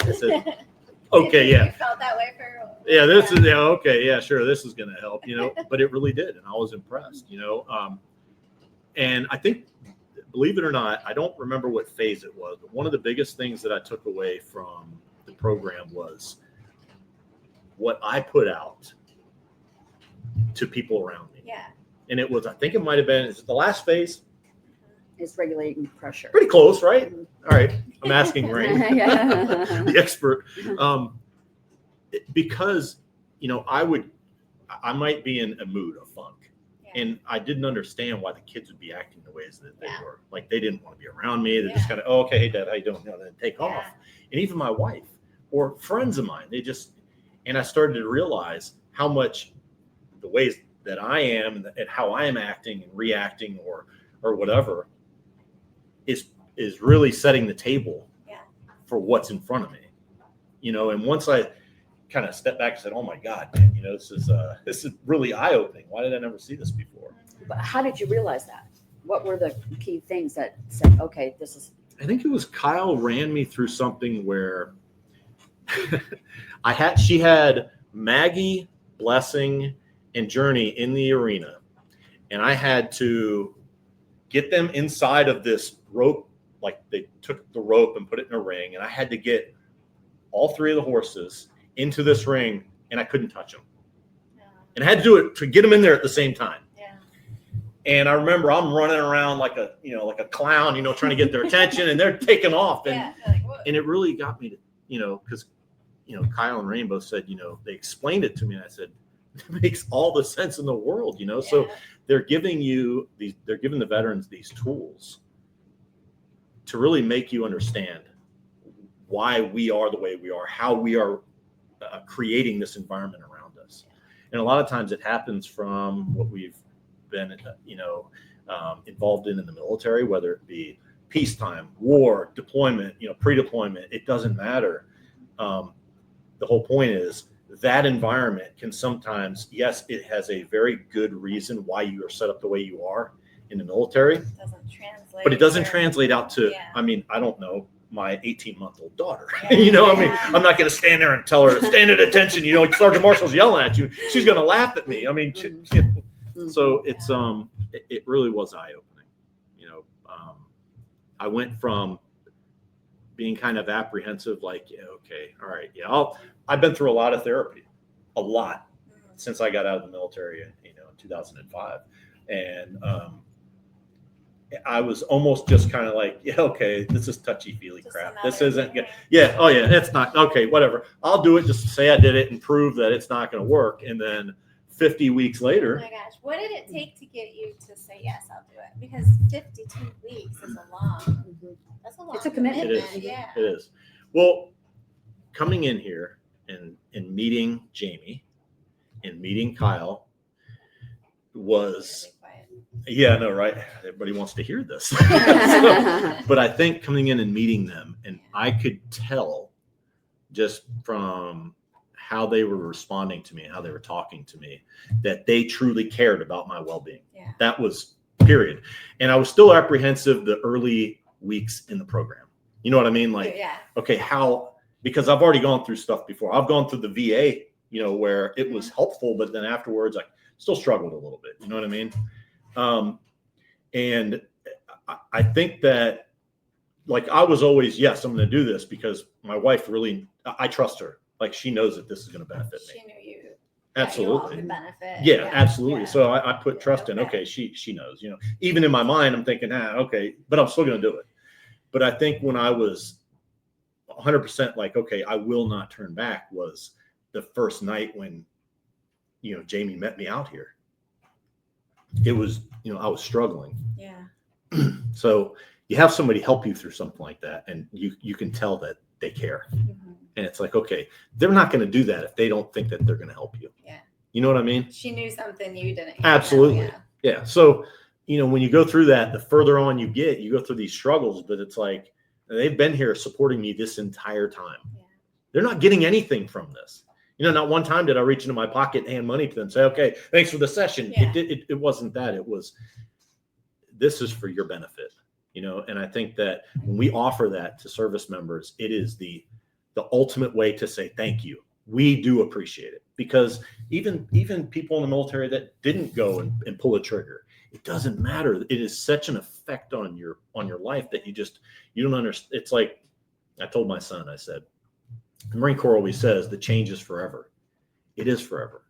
Okay, yeah. You felt that way for. Yeah, this is okay. Yeah, sure, this is going to help, But it really did, and I was impressed, And I think, believe it or not, I don't remember what phase it was, but one of the biggest things that I took away from the program was what I put out to people around me. Yeah. And it was, I think it might have been, is it the last phase? Is regulating pressure. Pretty close, right? All right. I'm asking Rain, Yeah. the expert. Because, I might be in a mood, a funk. Yeah. And I didn't understand why the kids would be acting the ways that they Yeah. were. Like they didn't want to be around me. They just Yeah. kind of, oh, okay, hey, Dad, how you doing? Then take Yeah. off. And even my wife or friends of mine, and I started to realize how much the ways that I am and how I am acting and reacting or whatever is really setting the table Yeah. for what's in front of me. And once I kind of stepped back and said, oh my God, man, this is really eye-opening. Why did I never see this before? But how did you realize that? What were the key things that said, okay, this is... I think it was Kyle ran me through something where she had Maggie, Blessing, and Journey in the arena. And I had to get them inside of this rope. Like they took the rope and put it in a ring. And I had to get all three of the horses into this ring and I couldn't touch them. And I had to do it to get them in there at the same time. Yeah. And I remember I'm running around like a clown, trying to get their attention, and they're taking off. And, and it really got me to, because, Kyle and Rainbow said, they explained it to me. And I said, it makes all the sense in the world, So they're giving the veterans these tools to really make you understand why we are the way we are, how we are creating this environment around us. And a lot of times it happens from what we've been, involved in the military, whether it be peacetime, war, deployment, pre-deployment, it doesn't matter. The whole point is that environment can sometimes, yes, it has a very good reason why you are set up the way you are in the military, but it doesn't translate out to, I don't know, my 18-month-old daughter. I'm not going to stand there and tell her to stand at attention. Sergeant Marshall's yelling at you. She's going to laugh at me. So it's, it really was eye-opening. I went from being kind of apprehensive, like, yeah, okay, all right, yeah, I've been through a lot of therapy, a lot, since I got out of the military, in 2005, and I was almost just kind of like, yeah, okay, this is touchy-feely crap. This isn't good. Yeah, oh yeah, it's not okay. Whatever, I'll do it just to say I did it and prove that it's not going to work, and then 50 weeks later. Oh my gosh, what did it take to get you to say yes, I'll do it? Because 52 weeks is a long. That's a long. It's a commitment. It is. Yeah. It is. Well, coming in here and meeting Jamie and meeting Kyle was, yeah, no, right? Everybody wants to hear this. But I think coming in and meeting them, and I could tell just from how they were responding to me, how they were talking to me, that they truly cared about my well-being. Yeah. That was period. And I was still apprehensive the early weeks in the program. You know what I mean? Like, okay, because I've already gone through stuff before. I've gone through the VA, where it was helpful, but then afterwards I still struggled a little bit. You know what I mean? And I think that, like, I was always, yes, I'm going to do this because my wife really, I trust her. Like, she knows that this is going to benefit me. She knew you. Absolutely. Benefit. Yeah, absolutely. Yeah. So I put trust in, okay, she knows, even in my mind, I'm thinking, okay, but I'm still going to do it. But I think when I was 100% like, okay, I will not turn back, was the first night when, Jamie met me out here. It was, I was struggling. Yeah. So you have somebody help you through something like that, and you can tell that they care. Mm-hmm. And it's like, okay, they're not going to do that if they don't think that they're going to help you. Yeah. You know what I mean? She knew something you didn't. Absolutely. Yeah. So, when you go through that, the further on you get, you go through these struggles, but it's like, they've been here supporting me this entire time. Yeah. They're not getting anything from this. Not one time did I reach into my pocket and hand money to them and say, okay, thanks for the session. Yeah. It wasn't that. It was, this is for your benefit, and I think that when we offer that to service members, it is the ultimate way to say thank you. We do appreciate it, because even people in the military that didn't go and pull a trigger, it doesn't matter. It is such an effect on your life that you don't understand. It's like, I told my son, I said, the Marine Corps always says the change is forever. It is forever.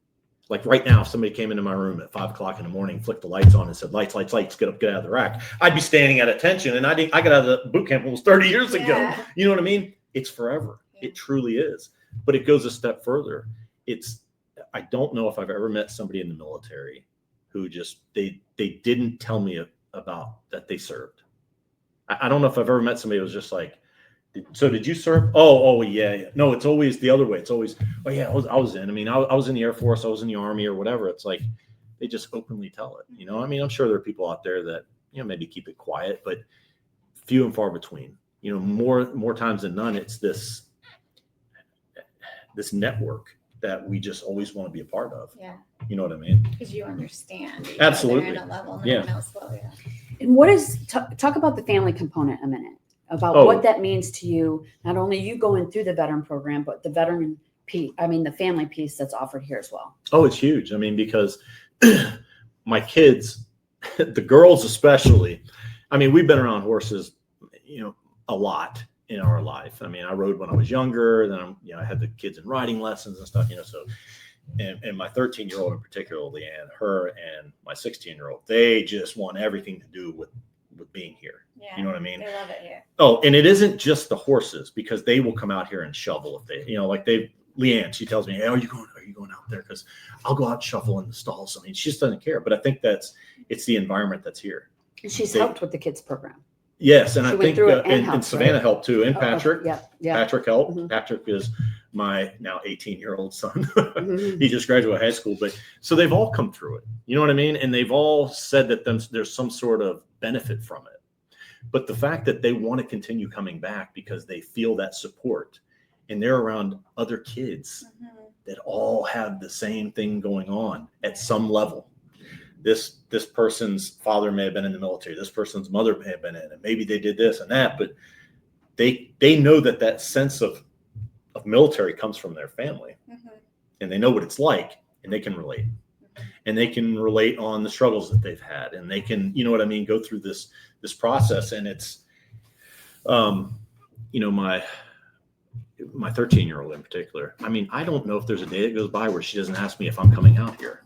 like right now, if somebody came into my room at 5 o'clock in the morning, flicked the lights on and said, lights, lights, lights, get up, get out of the rack, I'd be standing at attention. And I got out of the boot camp almost 30 years ago. Yeah. You know what I mean? It's forever. Yeah. It truly is. But it goes a step further. I don't know if I've ever met somebody in the military who just, they didn't tell me about that they served. I don't know if I've ever met somebody who was just like, so did you serve? Oh, yeah. No, it's always the other way. It's always, oh yeah, I was in. I mean, I was in the Air Force, I was in the Army or whatever. It's like, they just openly tell it, you know? I mean, I'm sure there are people out there that, you know, maybe keep it quiet, but few and far between, you know, more times than none, it's this network that we just always want to be a part of. Yeah. You know what I mean? Because you understand. Absolutely. In a level no Yeah. one else will. Yeah. And what is, talk about the family component a minute, about what that means to you, not only you going through the veteran program, but the veteran piece, the family piece that's offered here as well. Oh, it's huge. I mean, because my kids, the girls especially, I mean, we've been around horses, you know, a lot in our life. I mean, I rode when I was younger, then I had the kids in riding lessons and stuff, you know, so, and my 13-year-old in particular, Leanne, her and my 16-year-old, they just want everything to do with being here. Yeah. You know what I mean? They love it here. Oh, and it isn't just the horses, because they will come out here and shovel if they, you know, like Leanne, she tells me, hey, are you going out there? Because I'll go out and shovel in the stalls. I mean, she just doesn't care. But I think it's the environment that's here. And she's helped with the kids program. Yes, and She I went think through it and and helped, Savannah right? helped too, and Patrick. Yeah. Patrick helped. Mhm. Patrick is my now 18-year-old son. Mhm. He just graduated high school, but so they've all come through it. You know what I mean? And they've all said that there's some sort of benefit from it. But the fact that they want to continue coming back because they feel that support, and they're around other kids that all have the same thing going on at some level. This person's father may have been in the military. This person's mother may have been in it. Maybe they did this and that, but they know that sense of military comes from their family, and they know what it's like, and they can relate, and they can relate on the struggles that they've had, and they can, you know what I mean, go through this process. And it's, you know, my 13-year-old in particular, I mean, I don't know if there's a day that goes by where she doesn't ask me if I'm coming out here.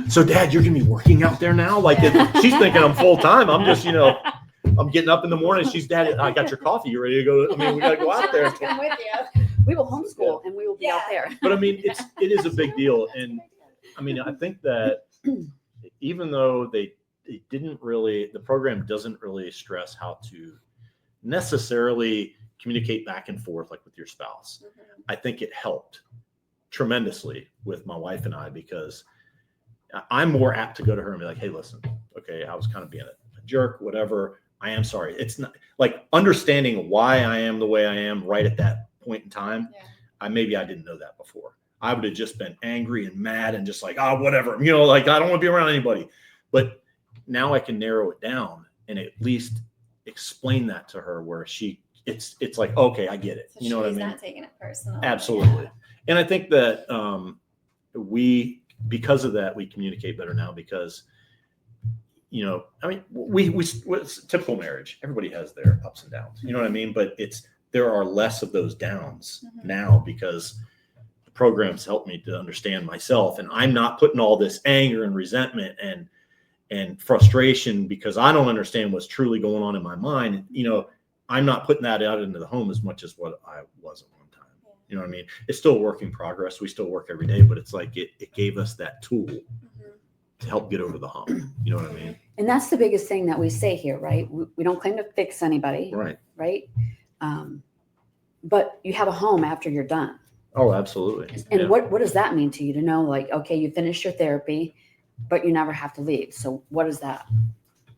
So Dad, you're gonna be working out there now? Like, she's thinking I'm full time. I'm just, you know, I'm getting up in the morning. She's, Dad, I got your coffee. You ready to go? I mean, we gotta go out there. I'm with you. We will homeschool and we will be out there. But I mean, it is a big deal. And I mean, I think that even though the program doesn't really stress how to necessarily communicate back and forth like with your spouse. I think it helped tremendously with my wife and I, because I'm more apt to go to her and be like, hey, listen, okay, I was kind of being a jerk, whatever. I am sorry. It's not like understanding why I am the way I am right at that point in time. Yeah. Maybe I didn't know that before. I would have just been angry and mad and just like, whatever, you know, like I don't want to be around anybody. But now I can narrow it down and at least explain that to her, where it's like, okay, I get it. So you know what I mean? She's not taking it personally. Absolutely. Yeah. And I think that because of that, we communicate better now, because, you know, I mean, it's typical marriage. Everybody has their ups and downs, you know what I mean? But there are less of those downs now, because the programs help me to understand myself, and I'm not putting all this anger and resentment and frustration because I don't understand what's truly going on in my mind. You know, I'm not putting that out into the home as much as what I was at one time. You know what I mean? It's still a work in progress. We still work every day, but it's like it gave us that tool to help get over the hump. You know what I mean? And that's the biggest thing that we say here, right? We don't claim to fix anybody. Right. But you have a home after you're done. Oh, absolutely. And yeah. what does that mean to you to know, like, okay, you finished your therapy, but you never have to leave? So what is that?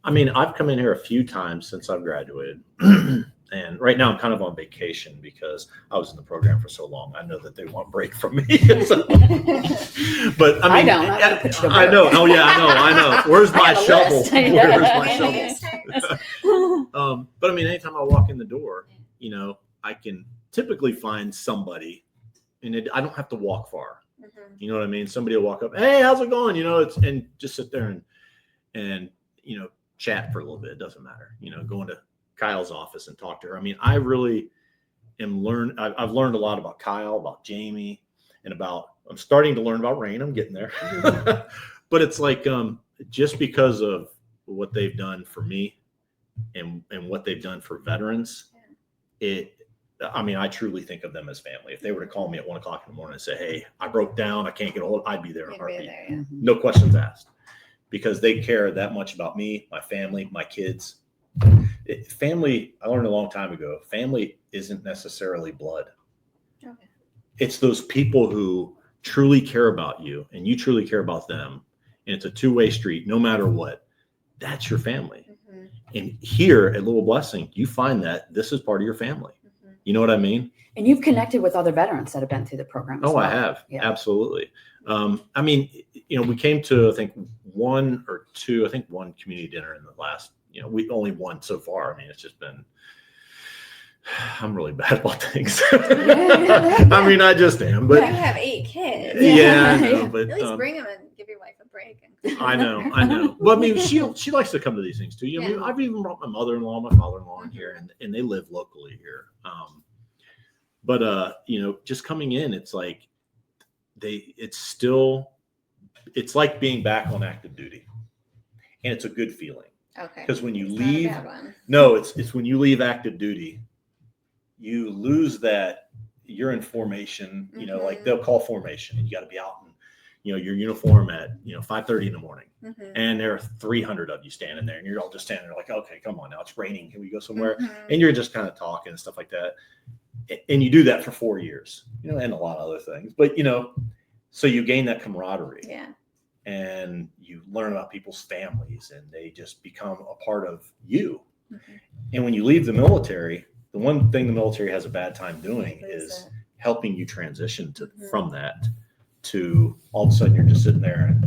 I mean, I've come in here a few times since I've graduated. And right now I'm kind of on vacation because I was in the program for so long. I know that they want a break from me. So, but I mean, I know. Oh yeah, I know. Where's my shovel? Where's my shovel? But I mean, anytime I walk in the door, you know, I can typically find somebody, and I don't have to walk far. You know what I mean? Somebody will walk up, hey, how's it going? You know, and just sit there and you know, chat for a little bit. It doesn't matter. You know, going to Kyle's office and talk to her. I mean, I really I've learned a lot about Kyle, about Jamie, and about I'm starting to learn about rain. I'm getting there. But it's like, just because of what they've done for me and what they've done for veterans, I truly think of them as family. If they were to call me at 1 o'clock in the morning and say, hey, I broke down, I can't get a hold, I'd be there in a heartbeat. No questions asked, because they care that much about me, my family, my kids. Family, I learned a long time ago, family isn't necessarily blood. Okay. It's those people who truly care about you and you truly care about them. And it's a two-way street, no matter what. That's your family. Mm-hmm. And here at Little Blessing, you find that this is part of your family. Mm-hmm. You know what I mean? And you've connected with other veterans that have been through the program as well. I have. Yeah. Absolutely. We came to, I think, one community dinner in the last, we only one so far. I mean, it's just been, I'm really bad about things. I just am. But you have 8 kids. Yeah, I know. But at least bring them and give your wife a break. I know. Well, she likes to come to these things too. I've even brought my mother-in-law, my father-in-law in here, and they live locally here. Just coming in, it's like it's like being back on active duty, and it's a good feeling. Okay. Because when you it's leave, not a bad one. No, it's when you leave active duty, you lose that. You're in formation. Mm-hmm. Like they'll call formation, and you got to be out in, your uniform at 5:30 in the morning, mm-hmm. and there are 300 of you standing there, and you're all just standing there like, okay, come on now, it's raining. Can we go somewhere? Mm-hmm. And you're just kind of talking and stuff like that. And you do that for 4 years, and a lot of other things. But so you gain that camaraderie. Yeah. And you learn about people's families, and they just become a part of you. Mm-hmm. And when you leave the military, the one thing the military has a bad time doing is helping you transition from that to all of a sudden you're just sitting there, and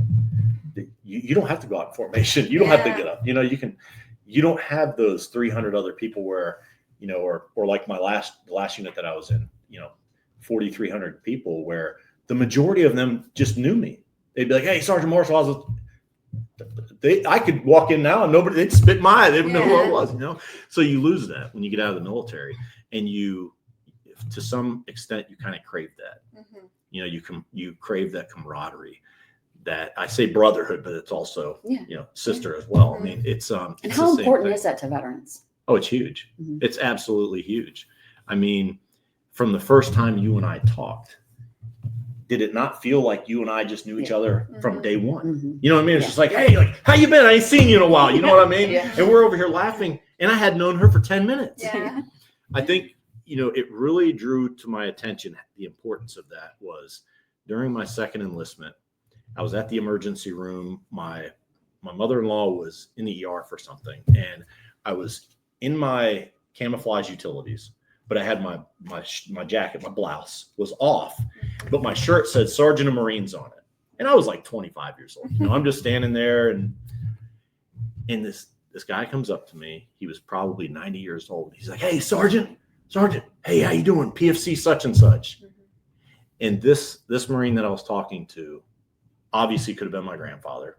you don't have to go out in formation. You don't have to get up. You don't have those 300 other people where, or like the last unit that I was in, 4,300 people where the majority of them just knew me. They'd be like, hey, Sergeant Marshall, I could walk in now and they'd spit my eye. They didn't know who I was, So you lose that when you get out of the military, and you, to some extent, you kind of crave that. Mm-hmm. You crave that camaraderie, that I say brotherhood, but it's also, sister as well. Mm-hmm. I mean, it's and how important is that to veterans? Oh, it's huge. Mm-hmm. It's absolutely huge. I mean, from the first time you and I talked, did it not feel like you and I just knew each other from day one? Mm-hmm. You know what I mean? It's just like, hey, how you been? I ain't seen you in a while. You know what I mean? And we're over here laughing, and I had known her for 10 minutes. Yeah. I think, it really drew to my attention. The importance of that was during my second enlistment, I was at the emergency room. My mother-in-law was in the ER for something, and I was in my camouflage utilities, but I had my jacket, my blouse was off, but my shirt said Sergeant of Marines on it. And I was like 25 years old. I'm just standing there, and this guy comes up to me. He was probably 90 years old. He's like, hey, Sergeant, hey, how you doing? PFC such and such. Mm-hmm. And this Marine that I was talking to obviously could have been my grandfather.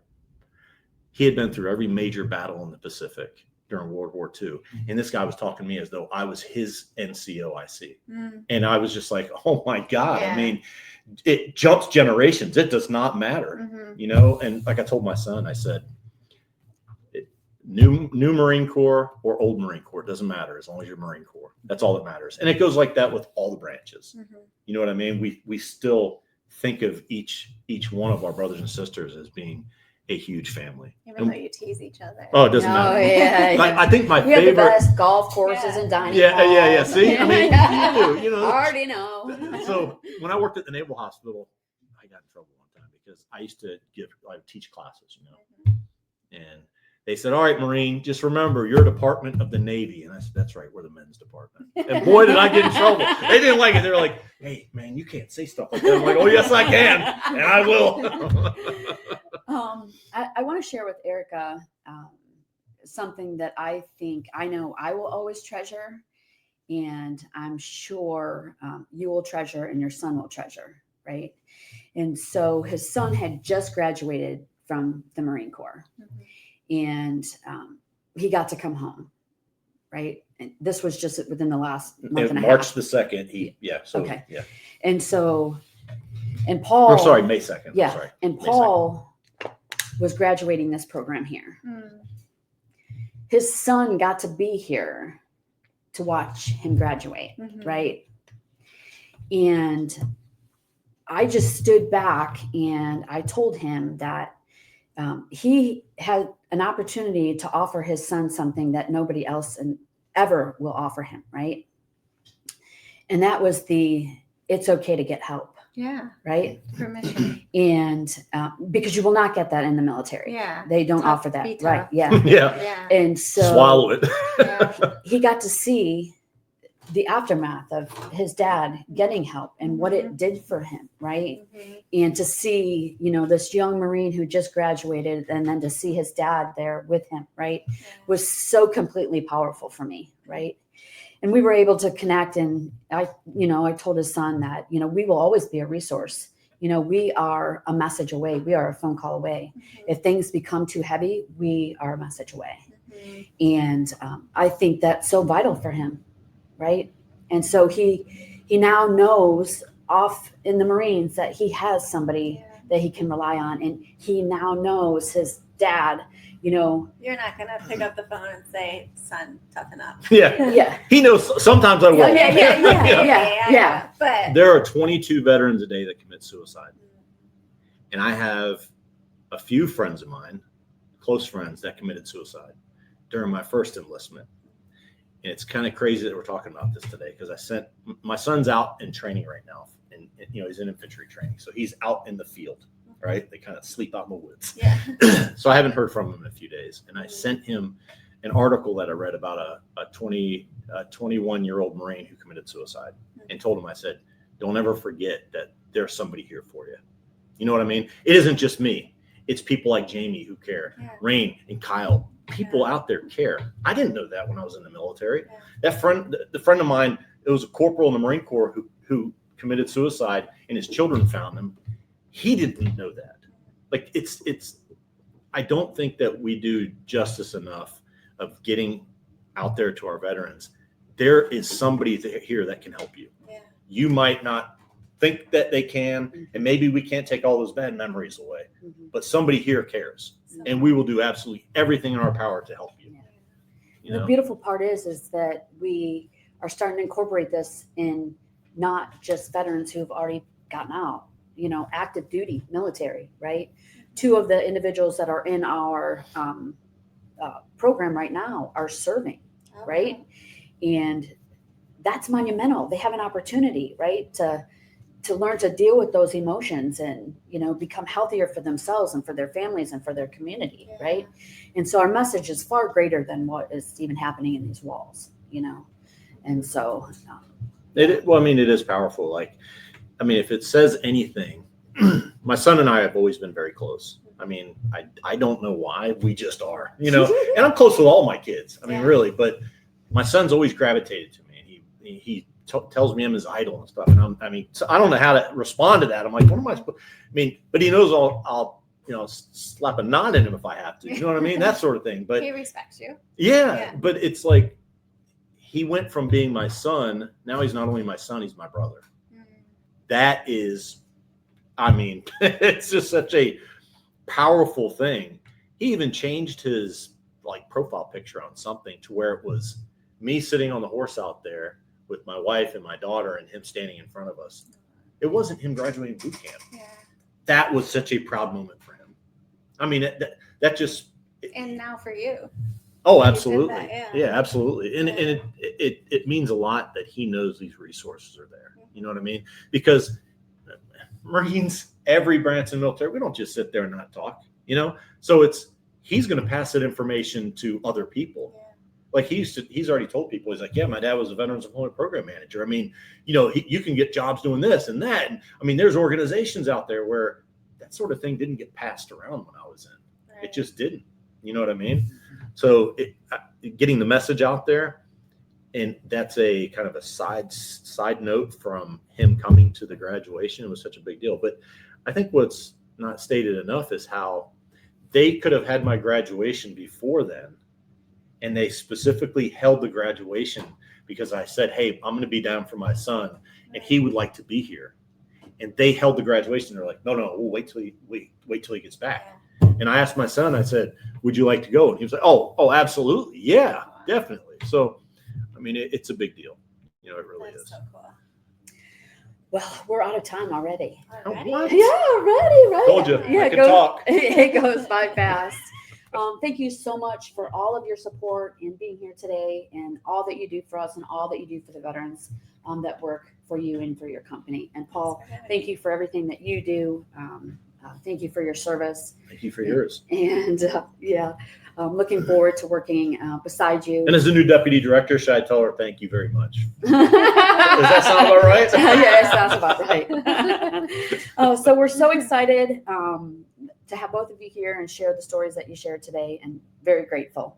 He had been through every major battle in the Pacific during World War II. And this guy was talking to me as though I was his NCOIC. Mm. And I was just like, oh my God. Yeah. I mean, it jumps generations. It does not matter, And like I told my son, I said, new Marine Corps or old Marine Corps, it doesn't matter as long as you're Marine Corps. That's all that matters. And it goes like that with all the branches. Mm-hmm. You know what I mean? We still think of each one of our brothers and sisters as being a huge family. Even though you tease each other. Oh, it doesn't matter. Yeah. I think my we favorite. We have the best golf courses and dining halls. Yeah. See, I mean, you do. I already know. So when I worked at the Naval Hospital, I got in trouble one time because I used to teach classes, and they said, all right, Marine, just remember, you're a department of the Navy. And I said, that's right, we're the men's department. And boy, did I get in trouble. They didn't like it. They were like, hey, man, you can't say stuff like that. I'm like, oh, yes, I can. And I will. I want to share with Erica something that I know I will always treasure. And I'm sure you will treasure and your son will treasure, right? And so his son had just graduated from the Marine Corps. Mm-hmm. And he got to come home, right? And this was just within the last month and a half. March the 2nd. Okay. And so And Paul. Or sorry, May 2nd. Yeah. Sorry. And May Paul was graduating this program here. His son got to be here to watch him graduate, right? And I just stood back and I told him that he had an opportunity to offer his son something that nobody else ever will offer him, right? And that was it's okay to get help. Yeah. Right? Permission. And because you will not get that in the military. Yeah. They don't Tough, offer that. be tough. Right. Yeah. Yeah. And so Swallow it. Yeah. he got to see the aftermath of his dad getting help and what it did for him, right? And to see, this young Marine who just graduated and then to see his dad there with him, right, was so completely powerful for me, right? And we were able to connect, and I told his son that, we will always be a resource. We are a message away. We are a phone call away. If things become too heavy, we are a message away. And I think that's so vital for him. Right. And so he now knows off in the Marines that he has somebody that he can rely on. And he now knows his dad, You're not going to pick up the phone and say, son, toughen up. Yeah. Yeah. He knows sometimes I will. Yeah. But There are 22 veterans a day that commit suicide. And I have a few friends of mine, close friends, that committed suicide during my first enlistment. And it's kind of crazy that we're talking about this today because my son's out in training right now, and he's in infantry training, so he's out in the field, right? They kind of sleep out in the woods. Yeah. So I haven't heard from him in a few days, and I sent him an article that I read about a 21-year-old Marine who committed suicide, and told him, I said, don't ever forget that there's somebody here for you. You know what I mean? It isn't just me; it's people like Jamie who care, Rain and Kyle. People out there care. I didn't know that when I was in the military. That friend, the friend of mine, it was a corporal in the Marine Corps who committed suicide, and his children found him. He didn't know that. Like I don't think that we do justice enough of getting out there to our veterans. There is somebody here that can help you. Yeah. You might not think that they can, and maybe we can't take all those bad memories away, but somebody here cares. And we will do absolutely everything in our power to help you. The beautiful part is that we are starting to incorporate this in not just veterans who've already gotten out, active duty military, right? 2 of the individuals that are in our program right now are serving, right? And that's monumental. They have an opportunity, right, to learn to deal with those emotions and, become healthier for themselves and for their families and for their community. Right. And so our message is far greater than what is even happening in these walls, and so. It is powerful. If it says anything, my son and I have always been very close. I don't know why, we just are, and I'm close with all my kids. Really, but my son's always gravitated to me. He tells me I'm his idol and stuff. And so I don't know how to respond to that. I'm like, what am I supposed? But he knows I'll slap a knot in him if I have to. You know what I mean? That sort of thing. But he respects you. Yeah. But it's like he went from being my son. Now he's not only my son, he's my brother. That is, it's just such a powerful thing. He even changed his profile picture on something to where it was me sitting on the horse out there with my wife and my daughter and him standing in front of us. It wasn't him graduating boot camp. Yeah. That was such a proud moment for him. That just. And now for you. Oh, absolutely. That, yeah, absolutely. And it means a lot that he knows these resources are there. You know what I mean? Because Marines, every branch in the military, we don't just sit there and not talk, So he's going to pass that information to other people. Yeah. He's already told people, he's like, yeah, my dad was a Veterans Employment Program Manager. You can get jobs doing this and that. And there's organizations out there where that sort of thing didn't get passed around when I was in. Right. It just didn't. You know what I mean? So getting the message out there, and that's a kind of a side note from him coming to the graduation. It was such a big deal. But I think what's not stated enough is how they could have had my graduation before then. And they specifically held the graduation because I said, hey, I'm going to be down for my son and he would like to be here. and they held the graduation. They're like, no, we'll wait till he gets back. And I asked my son, I said, would you like to go? And he was like, oh, absolutely. Yeah, definitely. So, I mean, it's a big deal. You know, it really That's is. so cool. Well, we're out of time already. Already? What? Yeah, already, right? Told you, Yeah, I can talk. It goes by fast. Thank you so much for all of your support and being here today, and all that you do for us and all that you do for the veterans that work for you and for your company. And Paul, thank you for everything that you do. Thank you for your service. Thank you for yours. And I'm looking forward to working beside you. And as the new deputy director, should I tell her thank you very much? Does that sound about right? Yeah, it sounds about right. So we're so excited to have both of you here and share the stories that you shared today, and very grateful.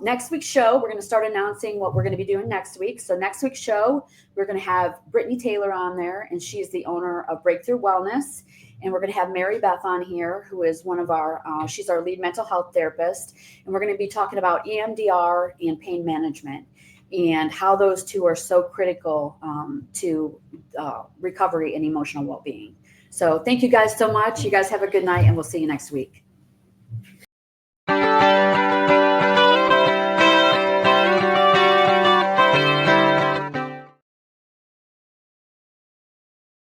Next week's show, we're going to start announcing what we're going to be doing next week. So next week's show, we're going to have Brittany Taylor on there, and she's the owner of Breakthrough Wellness. And we're going to have Mary Beth on here, who is one of our, she's our lead mental health therapist. And we're going to be talking about EMDR and pain management and how those two are so critical to recovery and emotional well-being. So thank you guys so much. You guys have a good night, and we'll see you next week.